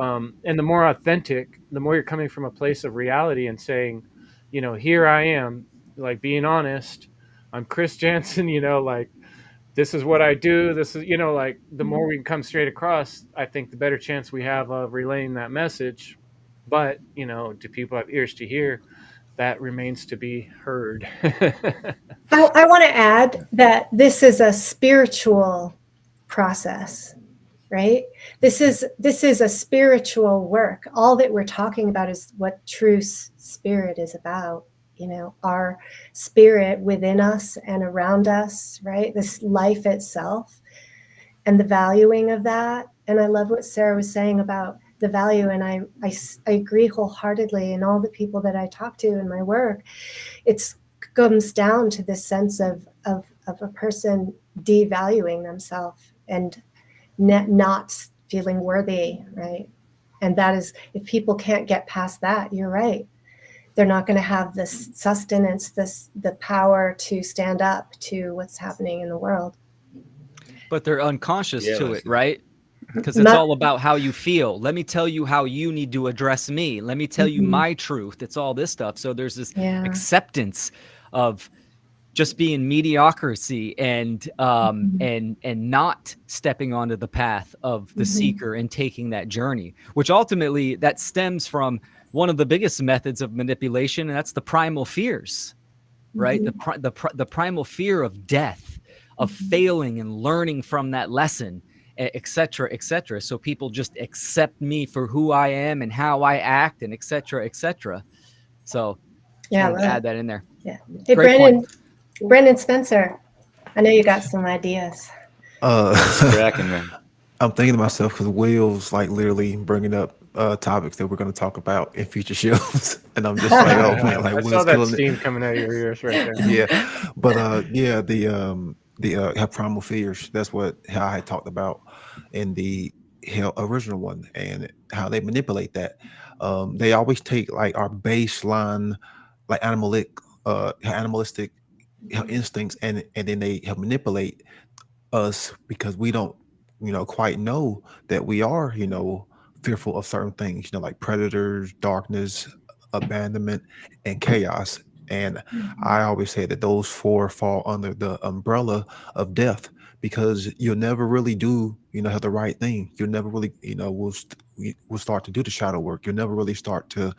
and the more authentic, the more you're coming from a place of reality and saying, here I am, like being honest, I'm Chris Jansen, like this is what I do. This is, like the more we can come straight across, I think the better chance we have of relaying that message. But, do people have ears to hear? That remains to be heard. I want to add that this is a spiritual process, right? This is a spiritual work. All that we're talking about is what true spirit is about. Our spirit within us and around us, right? This life itself and the valuing of that. And I love what Sarah was saying about the value. And I agree wholeheartedly. And all the people that I talk to in my work, it comes down to this sense of a person devaluing themselves and not feeling worthy, right? And that is, if people can't get past that, you're right. They're not going to have this sustenance, the power to stand up to what's happening in the world. But they're unconscious to it, right? Because it's all about how you feel. Let me tell you how you need to address me. Let me tell you my truth. It's all this stuff. So there's this acceptance of just being mediocrity and not stepping onto the path of the seeker and taking that journey, which ultimately that stems from one of the biggest methods of manipulation, and that's the primal fears, right? The primal fear of death, of failing and learning from that lesson, et cetera, et cetera. So people just accept me for who I am and how I act, and et cetera, et cetera. So yeah, add that in there. Yeah. Hey, Brendan Spencer, I know you got some ideas. Cracking, man. I'm thinking to myself because Will's like literally bringing up topics that we're going to talk about in future shows, and I'm just like, oh man, like I Will's saw that killing steam it. coming out of your ears right there. Yeah, but the primal fears. That's what how I had talked about in the original one, and how they manipulate that. They always take like our baseline, like animalistic instincts, and then they manipulate us because we don't quite know that we are fearful of certain things, like predators, darkness, abandonment, and chaos. And I always say that those four fall under the umbrella of death, because you'll never really do have the right thing. You'll never really will start to do the shadow work. You'll never really start to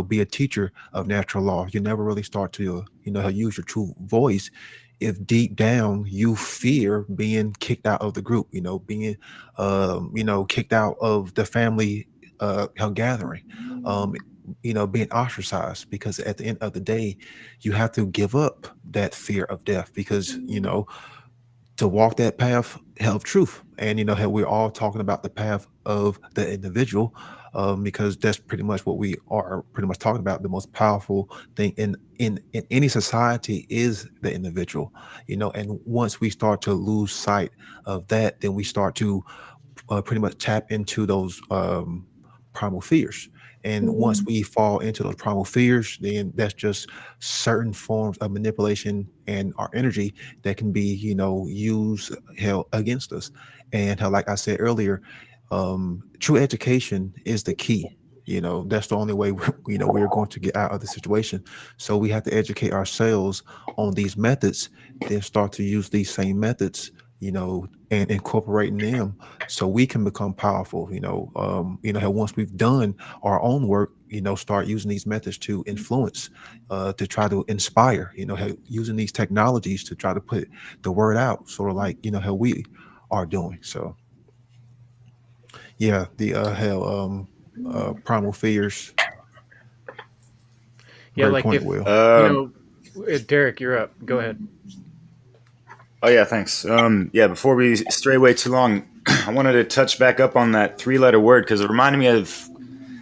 be a teacher of natural law. You never really start to use your true voice if deep down you fear being kicked out of the group, being kicked out of the family gathering, being ostracized. Because at the end of the day, you have to give up that fear of death, because to walk that path of truth. And how we're all talking about the path of the individual, because that's pretty much what we are pretty much talking about. The most powerful thing in any society is the individual, and once we start to lose sight of that, then we start to pretty much tap into those primal fears. And once we fall into those primal fears, then that's just certain forms of manipulation and our energy that can be, used against us. And how, like I said earlier, true education is the key. That's the only way we're going to get out of the situation. So we have to educate ourselves on these methods, then start to use these same methods, and incorporating them so we can become powerful. How once we've done our own work, start using these methods to influence, to try to inspire, how using these technologies to try to put the word out, sort of like, how we are doing. So yeah, the primal fears. Yeah, Great like point, if Will. Derek, you're up. Go ahead. Oh yeah, thanks. Yeah, before we stray away too long, I wanted to touch back up on that 3-letter word, because it reminded me of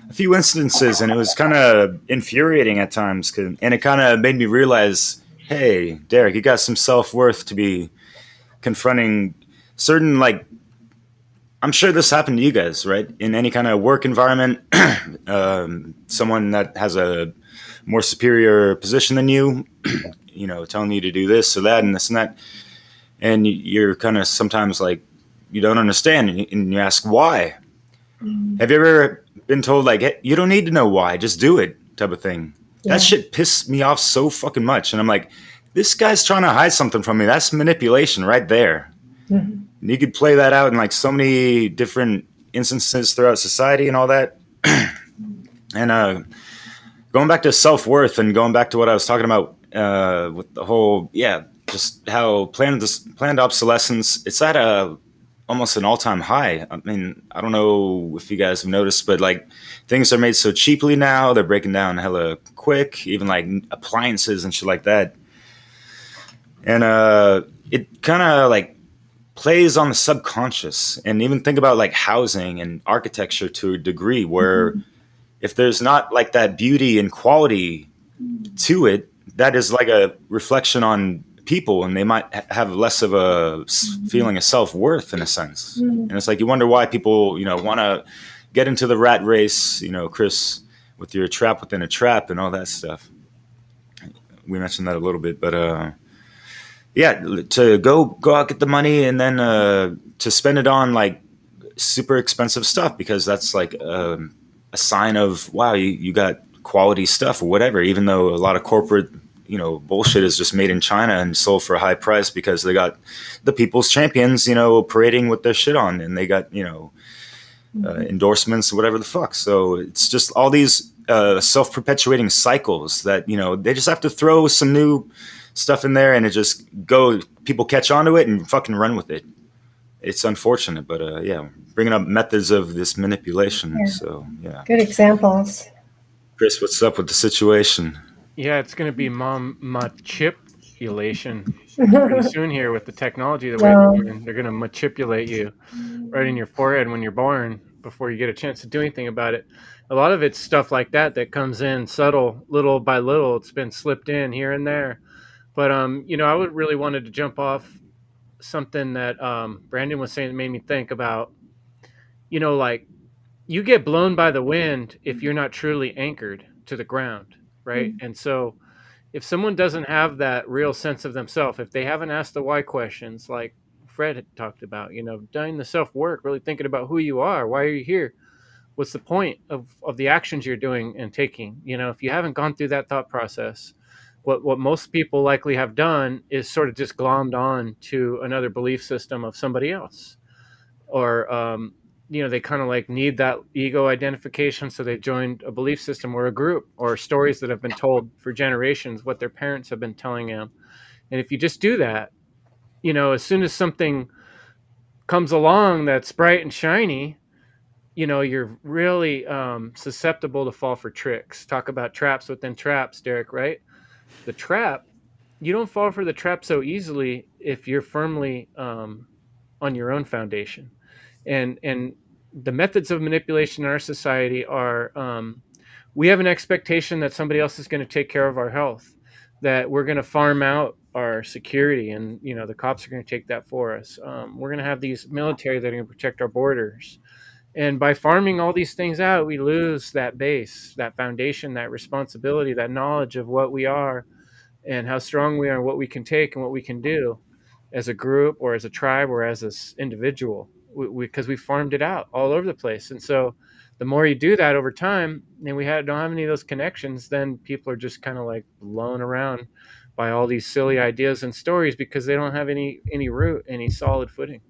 a few instances, and it was kind of infuriating at times. And it kind of made me realize, hey, Derek, you got some self-worth to be confronting certain, like, I'm sure this happened to you guys, right? In any kind of work environment, someone that has a more superior position than you, telling you to do this or that and this and that. And you're kind of sometimes like, you don't understand, and you ask why. Have you ever been told, like, hey, you don't need to know why, just do it, type of thing? Yeah. That shit pissed me off so fucking much. And I'm like, this guy's trying to hide something from me. That's manipulation right there. Mhm. And you could play that out in like so many different instances throughout society and all that. And going back to self-worth and going back to what I was talking about with the whole, just how planned obsolescence, it's at almost an all-time high. I mean, I don't know if you guys have noticed, but like things are made so cheaply now. They're breaking down hella quick, even like appliances and shit like that. And it kind of like plays on the subconscious. And even think about like housing and architecture to a degree where if there's not like that beauty and quality to it, that is like a reflection on people, and they might have less of a feeling of self-worth in a sense. And it's like you wonder why people want to get into the rat race, Chris, with your trap within a trap and all that stuff. We mentioned that a little bit, but to go out, get the money, and then to spend it on like super expensive stuff, because that's like a sign of, wow, you got quality stuff or whatever, even though a lot of corporate bullshit is just made in China and sold for a high price because they got the people's champions parading with their shit on, and they got endorsements or whatever the fuck. So it's just all these self-perpetuating cycles that they just have to throw some new stuff in there, and it just people catch onto it and fucking run with it. It's unfortunate, but bringing up methods of this manipulation. Yeah. So Good examples. Chris, what's up with the situation? Yeah, it's going to be manipulation pretty soon here with the technology the way it's going. They're going to manipulate you right in your forehead when you're born before you get a chance to do anything about it. A lot of it's stuff like that comes in subtle, little by little. It's been slipped in here and there. But I would really wanted to jump off something that Brandon was saying that made me think about, like you get blown by the wind if you're not truly anchored to the ground, right? And so if someone doesn't have that real sense of themselves, if they haven't asked the why questions like Fred had talked about, doing the self work, really thinking about who you are, why are you here, what's the point of the actions you're doing and taking, if you haven't gone through that thought process, what most people likely have done is sort of just glommed on to another belief system of somebody else, or they kind of like need that ego identification, so they joined a belief system or a group, or stories that have been told for generations, what their parents have been telling them. And if you just do that, as soon as something comes along that's bright and shiny, you're really susceptible to fall for tricks. Talk about traps within traps, Derek, right? The trap, you don't fall for the trap so easily if you're firmly on your own foundation. And the methods of manipulation in our society are, we have an expectation that somebody else is going to take care of our health, that we're going to farm out our security, and the cops are going to take that for us. We're going to have these military that are going to protect our borders. And by farming all these things out, we lose that base, that foundation, that responsibility, that knowledge of what we are and how strong we are and what we can take and what we can do as a group or as a tribe or as an individual, because we farmed it out all over the place. And so the more you do that over time, and we don't have any of those connections, then people are just kind of like blown around by all these silly ideas and stories because they don't have any root, any solid footing.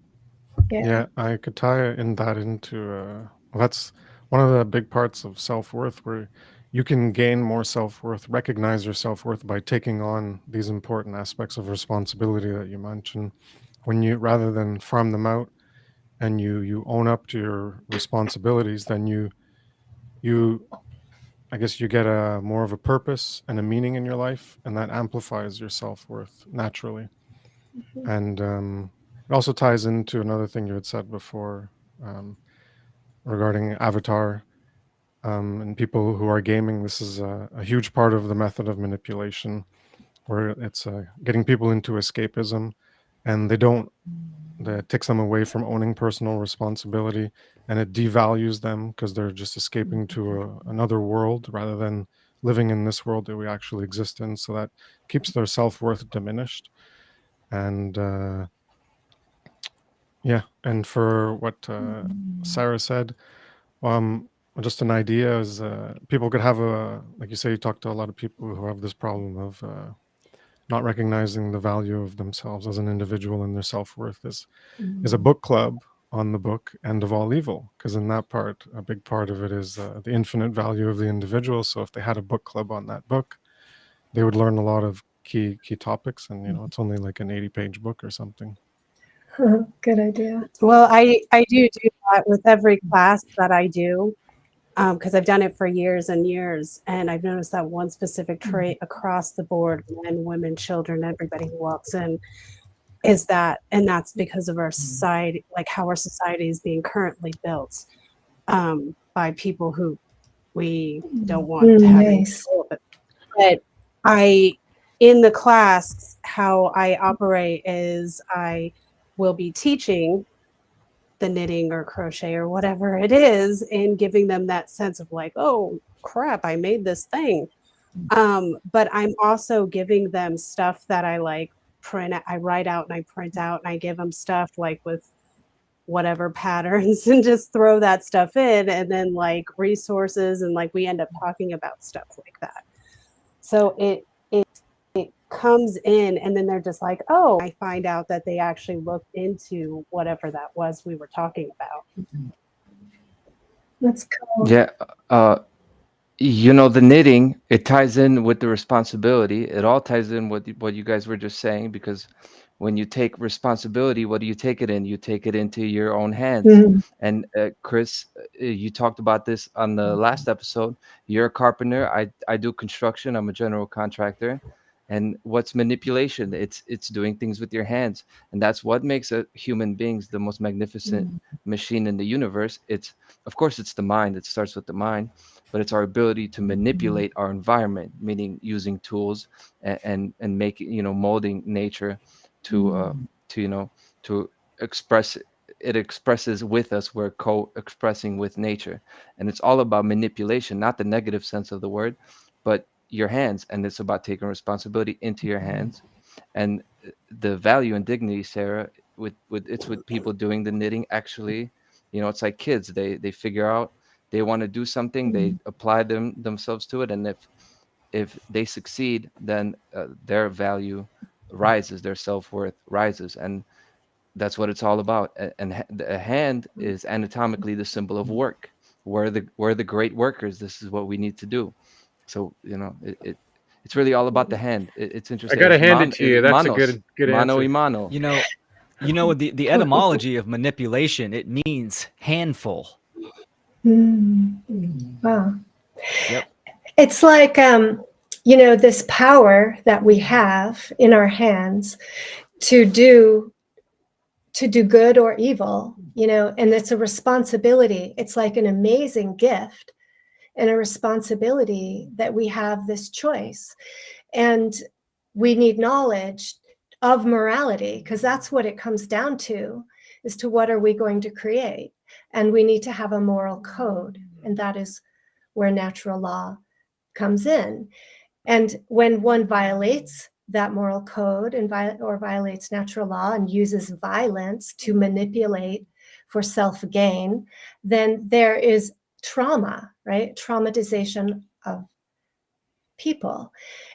Yeah, I could tie that into that's one of the big parts of self-worth, where you can gain more self-worth, recognize your self-worth by taking on these important aspects of responsibility that you mentioned. When you, rather than farm them out, and you own up to your responsibilities, then you I guess you get a more of a purpose and a meaning in your life, and that amplifies your self-worth naturally. And it also ties into another thing you had said before, regarding Avatar. And people who are gaming, this is a huge part of the method of manipulation, where it's getting people into escapism, and that takes them away from owning personal responsibility, and it devalues them because they're just escaping to another world rather than living in this world that we actually exist in. So that keeps their self-worth diminished. And yeah, and for what Sarah said, just an idea is people could have like you say, you talk to a lot of people who have this problem of not recognizing the value of themselves as an individual and their self-worth is a book club on the book End of All Evil, because in that part, a big part of it is the infinite value of the individual. So if they had a book club on that book, they would learn a lot of key topics, and it's only like an 80-page book or something. Good idea. Well, I do that with every class that I do, because I've done it for years and years, and I've noticed that one specific trait across the board, men, women, children, everybody who walks in, is that, and that's because of our society, like how our society is being currently built by people who we don't want to have any control of it. But in the class, how I operate is I will be teaching the knitting or crochet or whatever it is, and giving them that sense of like, oh crap, I made this thing. But I'm also giving them stuff that I like I write out and I print out, and I give them stuff like with whatever patterns and just throw that stuff in, and then like resources, and like we end up talking about stuff like that. So it comes in, and then they're just like, oh, I find out that they actually looked into whatever that was we were talking about. That's cool. Yeah. The knitting, it ties in with the responsibility. It all ties in with what you guys were just saying, because when you take responsibility, what do you take it in? You take it into your own hands. And Chris, you talked about this on the last episode. You're a carpenter. I do construction. I'm a general contractor. And what's manipulation? It's doing things with your hands. And that's what makes human beings the most magnificent machine in the universe. Of course, it's the mind. It starts with the mind, but it's our ability to manipulate our environment, meaning using tools and making, molding nature to express. It expresses with us. We're co-expressing with nature, and it's all about manipulation, not the negative sense of the word, but your hands. And it's about taking responsibility into your hands. And the value and dignity, Sarah, with people doing the knitting. Actually, it's like kids. They figure out they want to do something, they apply themselves to it, and if they succeed, then their value rises, their self-worth rises. And that's what it's all about. And the hand is anatomically the symbol of work. We're the great workers. This is what we need to do. So it's really all about the hand. It's interesting. I gotta hand it to you. That's manos, a good mano answer. y mano. The etymology of manipulation, it means handful. Wow. Yep. It's like this power that we have in our hands to do good or evil, and it's a responsibility. It's like an amazing gift and a responsibility that we have this choice. And we need knowledge of morality, because that's what it comes down to, is to what are we going to create. And we need to have a moral code, and that is where natural law comes in. And when one violates that moral code or violates natural law and uses violence to manipulate for self-gain, then there is trauma, right? Traumatization of people.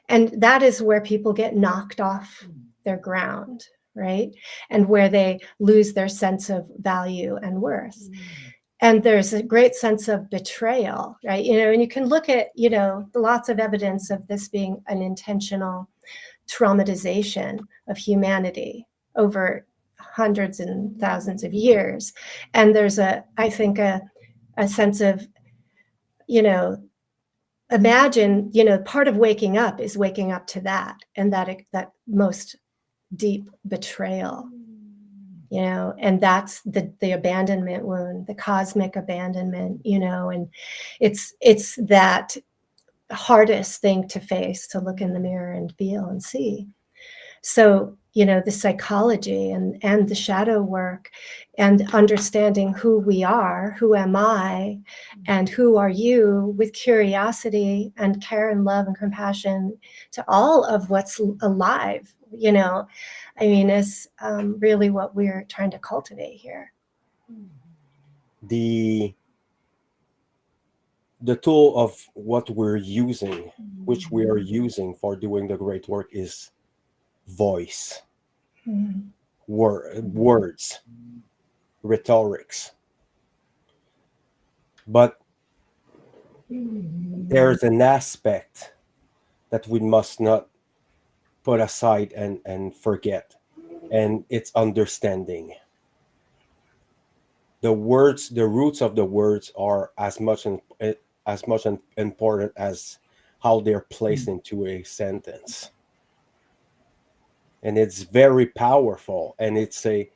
And that is where people get knocked off their ground, right? And where they lose their sense of value and worth. And there's a great sense of betrayal, right? And you can look at, lots of evidence of this being an intentional traumatization of humanity over hundreds and thousands of years. And there's I think a sense of, imagine, part of waking up is waking up to that, and that most deep betrayal. you know, and that's the abandonment wound, the cosmic abandonment, you know, and it's that hardest thing to face, to look in the mirror and feel and see. So, you know, the psychology and the shadow work and understanding who we are, who am I, and who are you, with curiosity and care and love and compassion to all of what's alive, you know, I mean, is really what we're trying to cultivate here. The tool of what we're using, which we are using for doing the great work, is voice, words, rhetorics. But there's an aspect that we must not put aside and forget, and it's understanding. The words, the roots of the words are as much important as how they're placed into a sentence. And it's very powerful, and it's a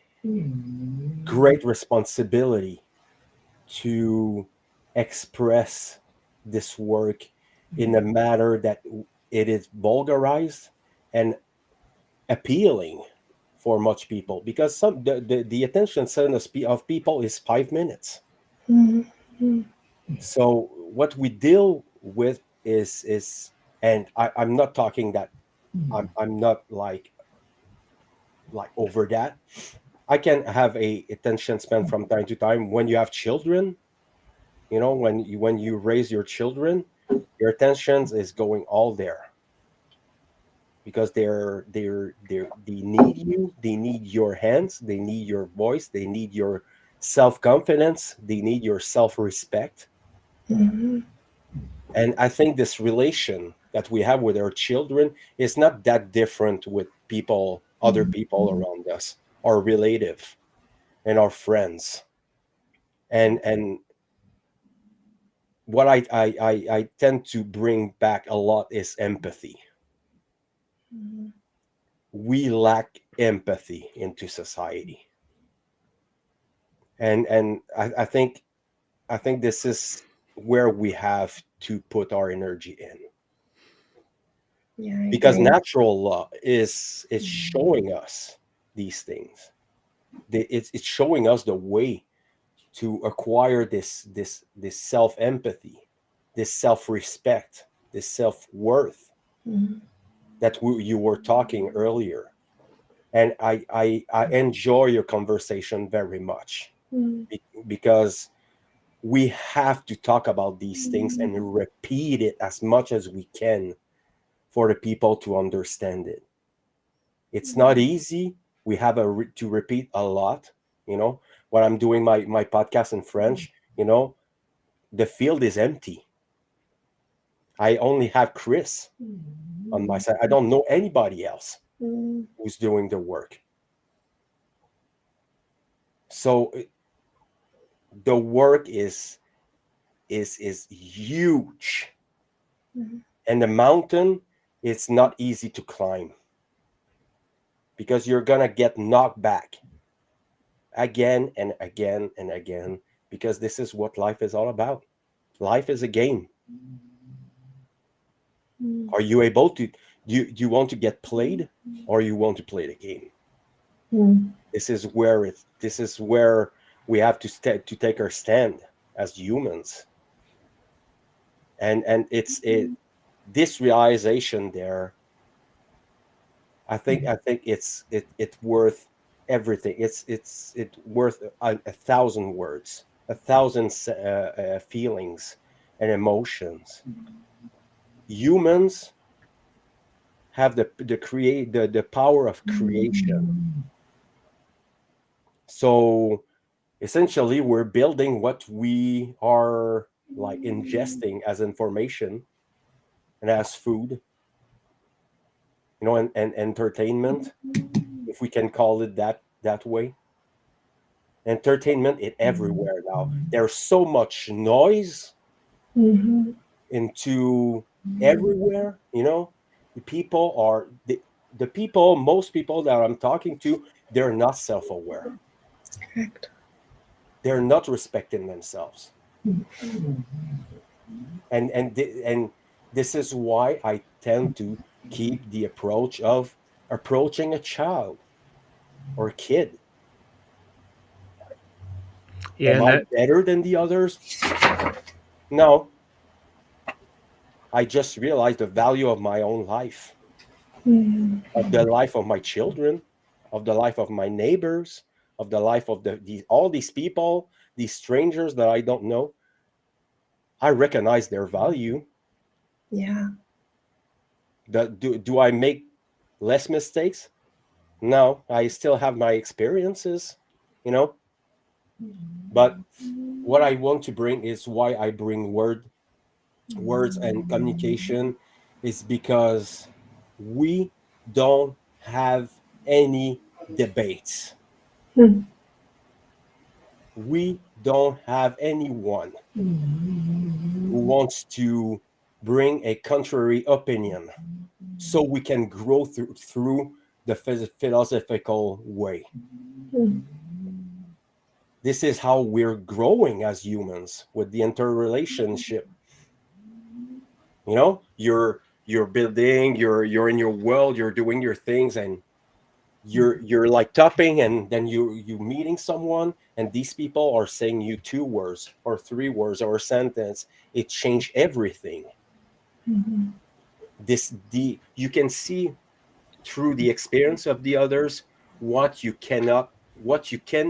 great responsibility to express this work in a manner that it is vulgarized and appealing for much people, because the attention span of people is 5 minutes. So what we deal with is and I'm not talking that I'm not like over that. I can have a attention span from time to time. When you have children, you know, when you raise your children, your attention is going all there, because they need you, they need your hands, they need your voice, they need your self-confidence, they need your self-respect. And I think this relation that we have with our children is not that different with people, other people around us, our relative and our friends. And what I tend to bring back a lot is empathy. We lack empathy into society. And I think this is where we have to put our energy in. Yeah, Because natural law is showing us these things. It's showing us the way to acquire this self-empathy, this self-respect, this self-worth that you were talking earlier. And I enjoy your conversation very much, because we have to talk about these things and repeat it as much as we can for the people to understand it. It's not easy. We have to repeat a lot. You know, when I'm doing my podcast in French, you know, the field is empty. I only have Chris on my side. I don't know anybody else who's doing the work. So the work is huge, and the mountain, it's not easy to climb, because you're gonna get knocked back again and again and again, because this is what life is all about. Life is a game. Are you able to do you want to get played, or you want to play the game? This is where we have to take our stand as humans. And it's this realization there, I think it's worth everything. It's worth a 1,000 words, 1,000 feelings and emotions. Humans have the power of creation. So essentially, we're building what we are like ingesting as information and as food, you know, and entertainment, if we can call it that way. Entertainment is everywhere now. There's so much noise into everywhere, you know. The people are the people, most people that I'm talking to, they're not self-aware. Correct. They're not respecting themselves. And this is why I tend to keep the approach of approaching a child or a kid. Yeah, Am and I that better than the others? No. I just realized the value of my own life, of the life of my children, of the life of my neighbors, of the life of all these people, these strangers that I don't know. I recognize their value. Yeah. Do I make less mistakes? No, I still have my experiences, you know. But what I want to bring is why I bring words and communication is because we don't have any debates. Hmm. We don't have anyone who wants to bring a contrary opinion so we can grow through the philosophical way. Hmm. This is how we're growing as humans with the interrelationship. You know, you're building, you're in your world, you're doing your things, and you're like tapping, and then you meeting someone, and these people are saying you 2 words or 3 words or a sentence. It changed everything. The you can see through the experience of the others what you can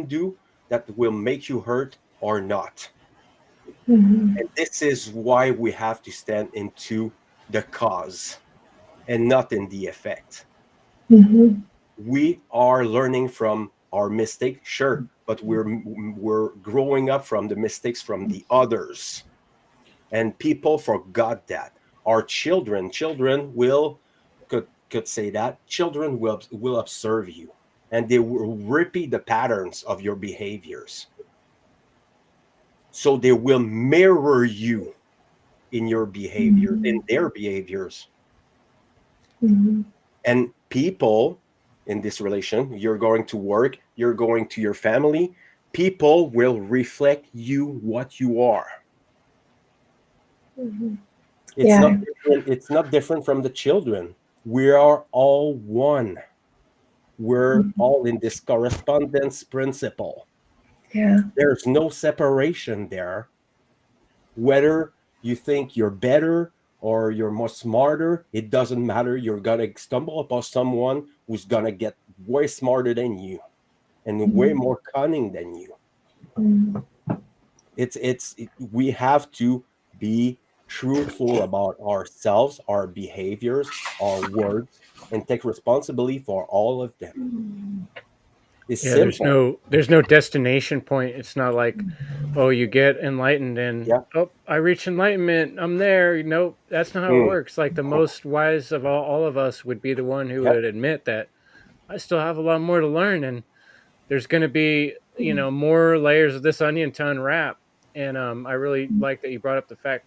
do that will make you hurt or not. And this is why we have to stand into the cause and not in the effect. We are learning from our mistakes, sure, but we're growing up from the mistakes from the others. And people forgot that. Our children will could say that children will observe you, and they will repeat the patterns of your behaviors. So they will mirror you in your behavior, in their behaviors. And people in this relation, you're going to work, you're going to your family, people will reflect you what you are. It's Yeah. not different, it's not different from the children. We are all one. We're all in this correspondence principle. Yeah. There's no separation there. Whether you think you're better or you're more smarter, it doesn't matter. You're gonna stumble upon someone who's gonna get way smarter than you and way more cunning than you. We have to be truthful about ourselves, our behaviors, our words, and take responsibility for all of them. It's yeah, simple. there's no destination point. It's not like, oh, you get enlightened and Yeah. oh, I reach enlightenment, I'm there. Nope, that's not how it Mm. works. Like the most wise of all of us would be the one who Yep. would admit that I still have a lot more to learn, and there's going to be more layers of this onion to unwrap. And I really like that you brought up the fact,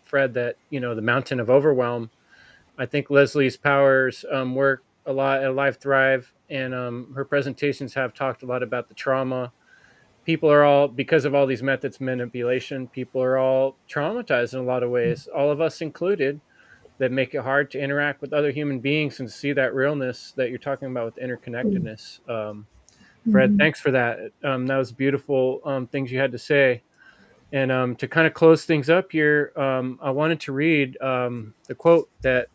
Fred, that the mountain of overwhelm. I think Leslie's Powers work a lot at Live Thrive, and her presentations have talked a lot about the trauma. People are all, because of all these methods of manipulation, people are all traumatized in a lot of ways, all of us included, that make it hard to interact with other human beings and see that realness that you're talking about with interconnectedness. Fred, thanks for that. That was beautiful things you had to say. And to kind of close things up here, I wanted to read the quote that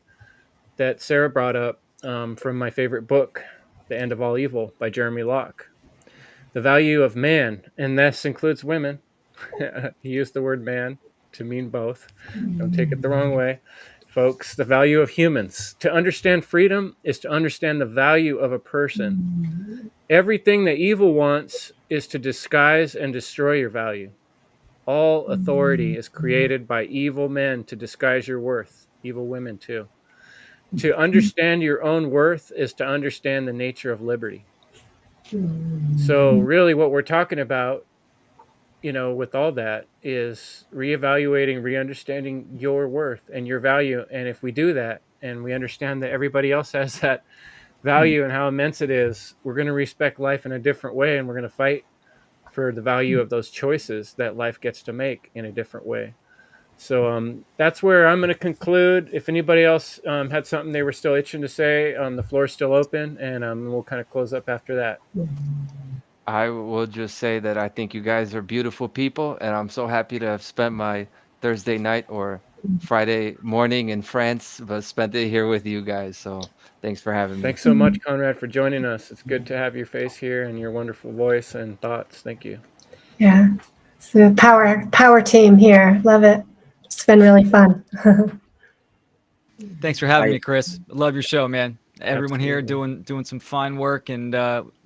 Sarah brought up from my favorite book, The End of All Evil by Jeremy Locke. The value of man, and this includes women. He used the word man to mean both. Don't take it the wrong way, folks. The value of humans. To understand freedom is to understand the value of a person. Everything that evil wants is to disguise and destroy your value. All authority is created by evil men to disguise your worth, evil women too. To understand your own worth is to understand the nature of liberty. So, really, what we're talking about, with all that is reevaluating, re-understanding your worth and your value. And if we do that and we understand that everybody else has that value and how immense it is, we're going to respect life in a different way, and we're going to fight for the value of those choices that life gets to make in a different way. So that's where I'm going to conclude. If anybody else had something they were still itching to say, the floor is still open, and we'll kind of close up after that. I will just say that I think you guys are beautiful people, and I'm so happy to have spent my Thursday night or Friday morning in France, but spent it here with you guys. So thanks for having me. Thanks so much, Conrad, for joining us. It's good to have your face here and your wonderful voice and thoughts. Thank you. Yeah, it's a power team here. Love it. It's been really fun. Thanks for having me, Chris. I love your show, man. Everyone here Absolutely. doing some fine work, and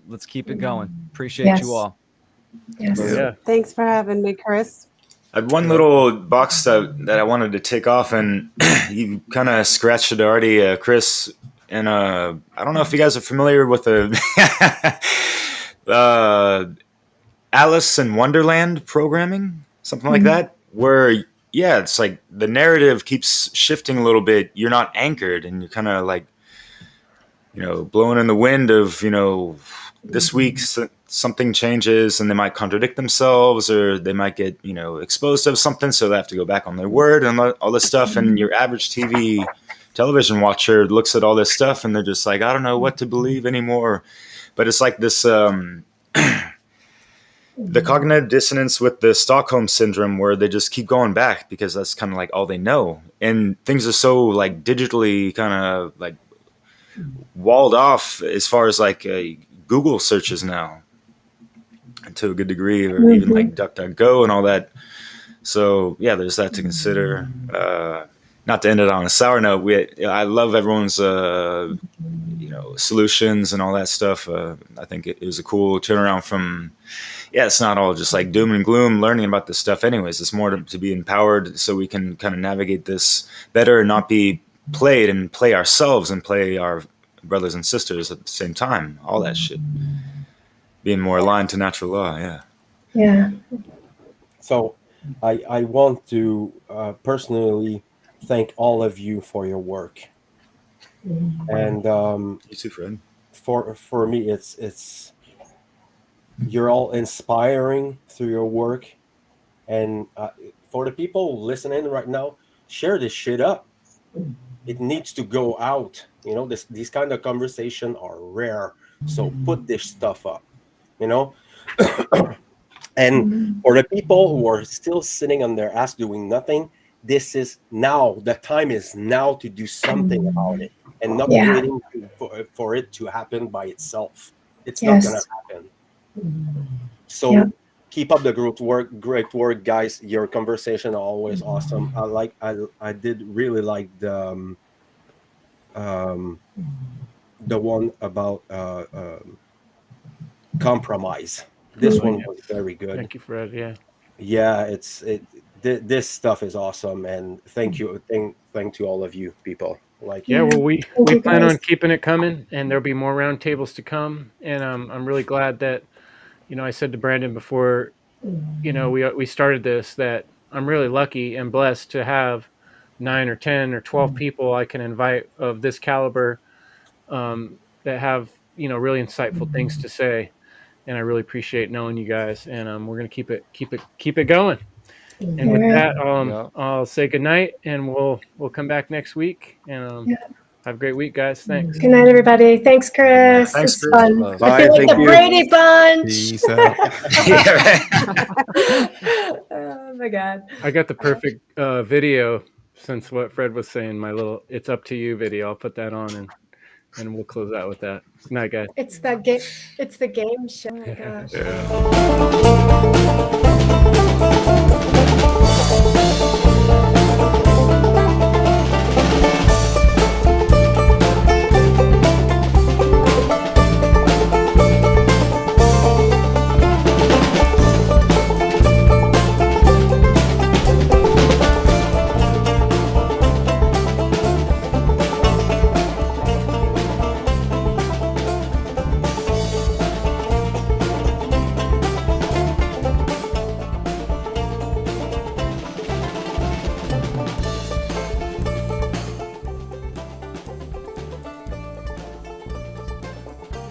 let's keep it going. Appreciate you all. Yes. Yeah. Thanks for having me, Chris. I had one little box that I wanted to take off, and you kind of scratched it already, Chris. And I don't know if you guys are familiar with the Alice in Wonderland programming, something like that, where, yeah, it's like the narrative keeps shifting a little bit. You're not anchored, and you're kind of like, blowing in the wind of, this week something changes and they might contradict themselves, or they might get, exposed to something. So they have to go back on their word and all this stuff. And your average television watcher looks at all this stuff and they're just like, I don't know what to believe anymore. But it's like this, the cognitive dissonance with the Stockholm syndrome, where they just keep going back because that's kind of like all they know. And things are so like digitally kind of like walled off as far as like Google searches now, to a good degree, or even like DuckDuckGo and all that. So yeah, there's that to consider. Not to end it on a sour note, I love everyone's solutions and all that stuff. I think it was a cool turnaround from, it's not all just like doom and gloom learning about this stuff anyways. It's more to be empowered so we can kind of navigate this better and not be played, and play ourselves and play our brothers and sisters at the same time. All that shit. Being more aligned to natural law, Yeah. So I want to personally thank all of you for your work. And you too, Fred. For me, it's you're all inspiring through your work. And for the people listening right now, share this shit up. It needs to go out. These kind of conversations are rare. So put this stuff up, And for the people who are still sitting on their ass doing nothing, this is now. The time is now to do something about it, and not waiting for it to happen by itself. It's not going to happen. So keep up the great work, guys. Your conversation are always awesome. I did really like the one about compromise. This one was very good. Thank you, Fred. Yeah, this stuff is awesome, and thank you to all of you people. Well, we plan on keeping it coming, and there'll be more roundtables to come. And I'm really glad that, I said to Brandon before, we started this, that I'm really lucky and blessed to have 9 or 10 or 12 people I can invite of this caliber, that have, really insightful things to say. And I really appreciate knowing you guys, and we're going to keep it going. And with that, I'll say good night, and we'll come back next week. And have a great week, guys. Thanks. Good night, everybody. Thanks, Chris. Thanks, It's Chris. fun. Bye. I feel like the Brady Bunch. Peace out. Oh my God. I got the perfect video, since what Fred was saying. My little "It's Up to You" video. I'll put that on, and we'll close out with that. Good night, guys. It's the game. It's the game show. Oh my gosh.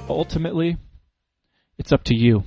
Ultimately, it's up to you.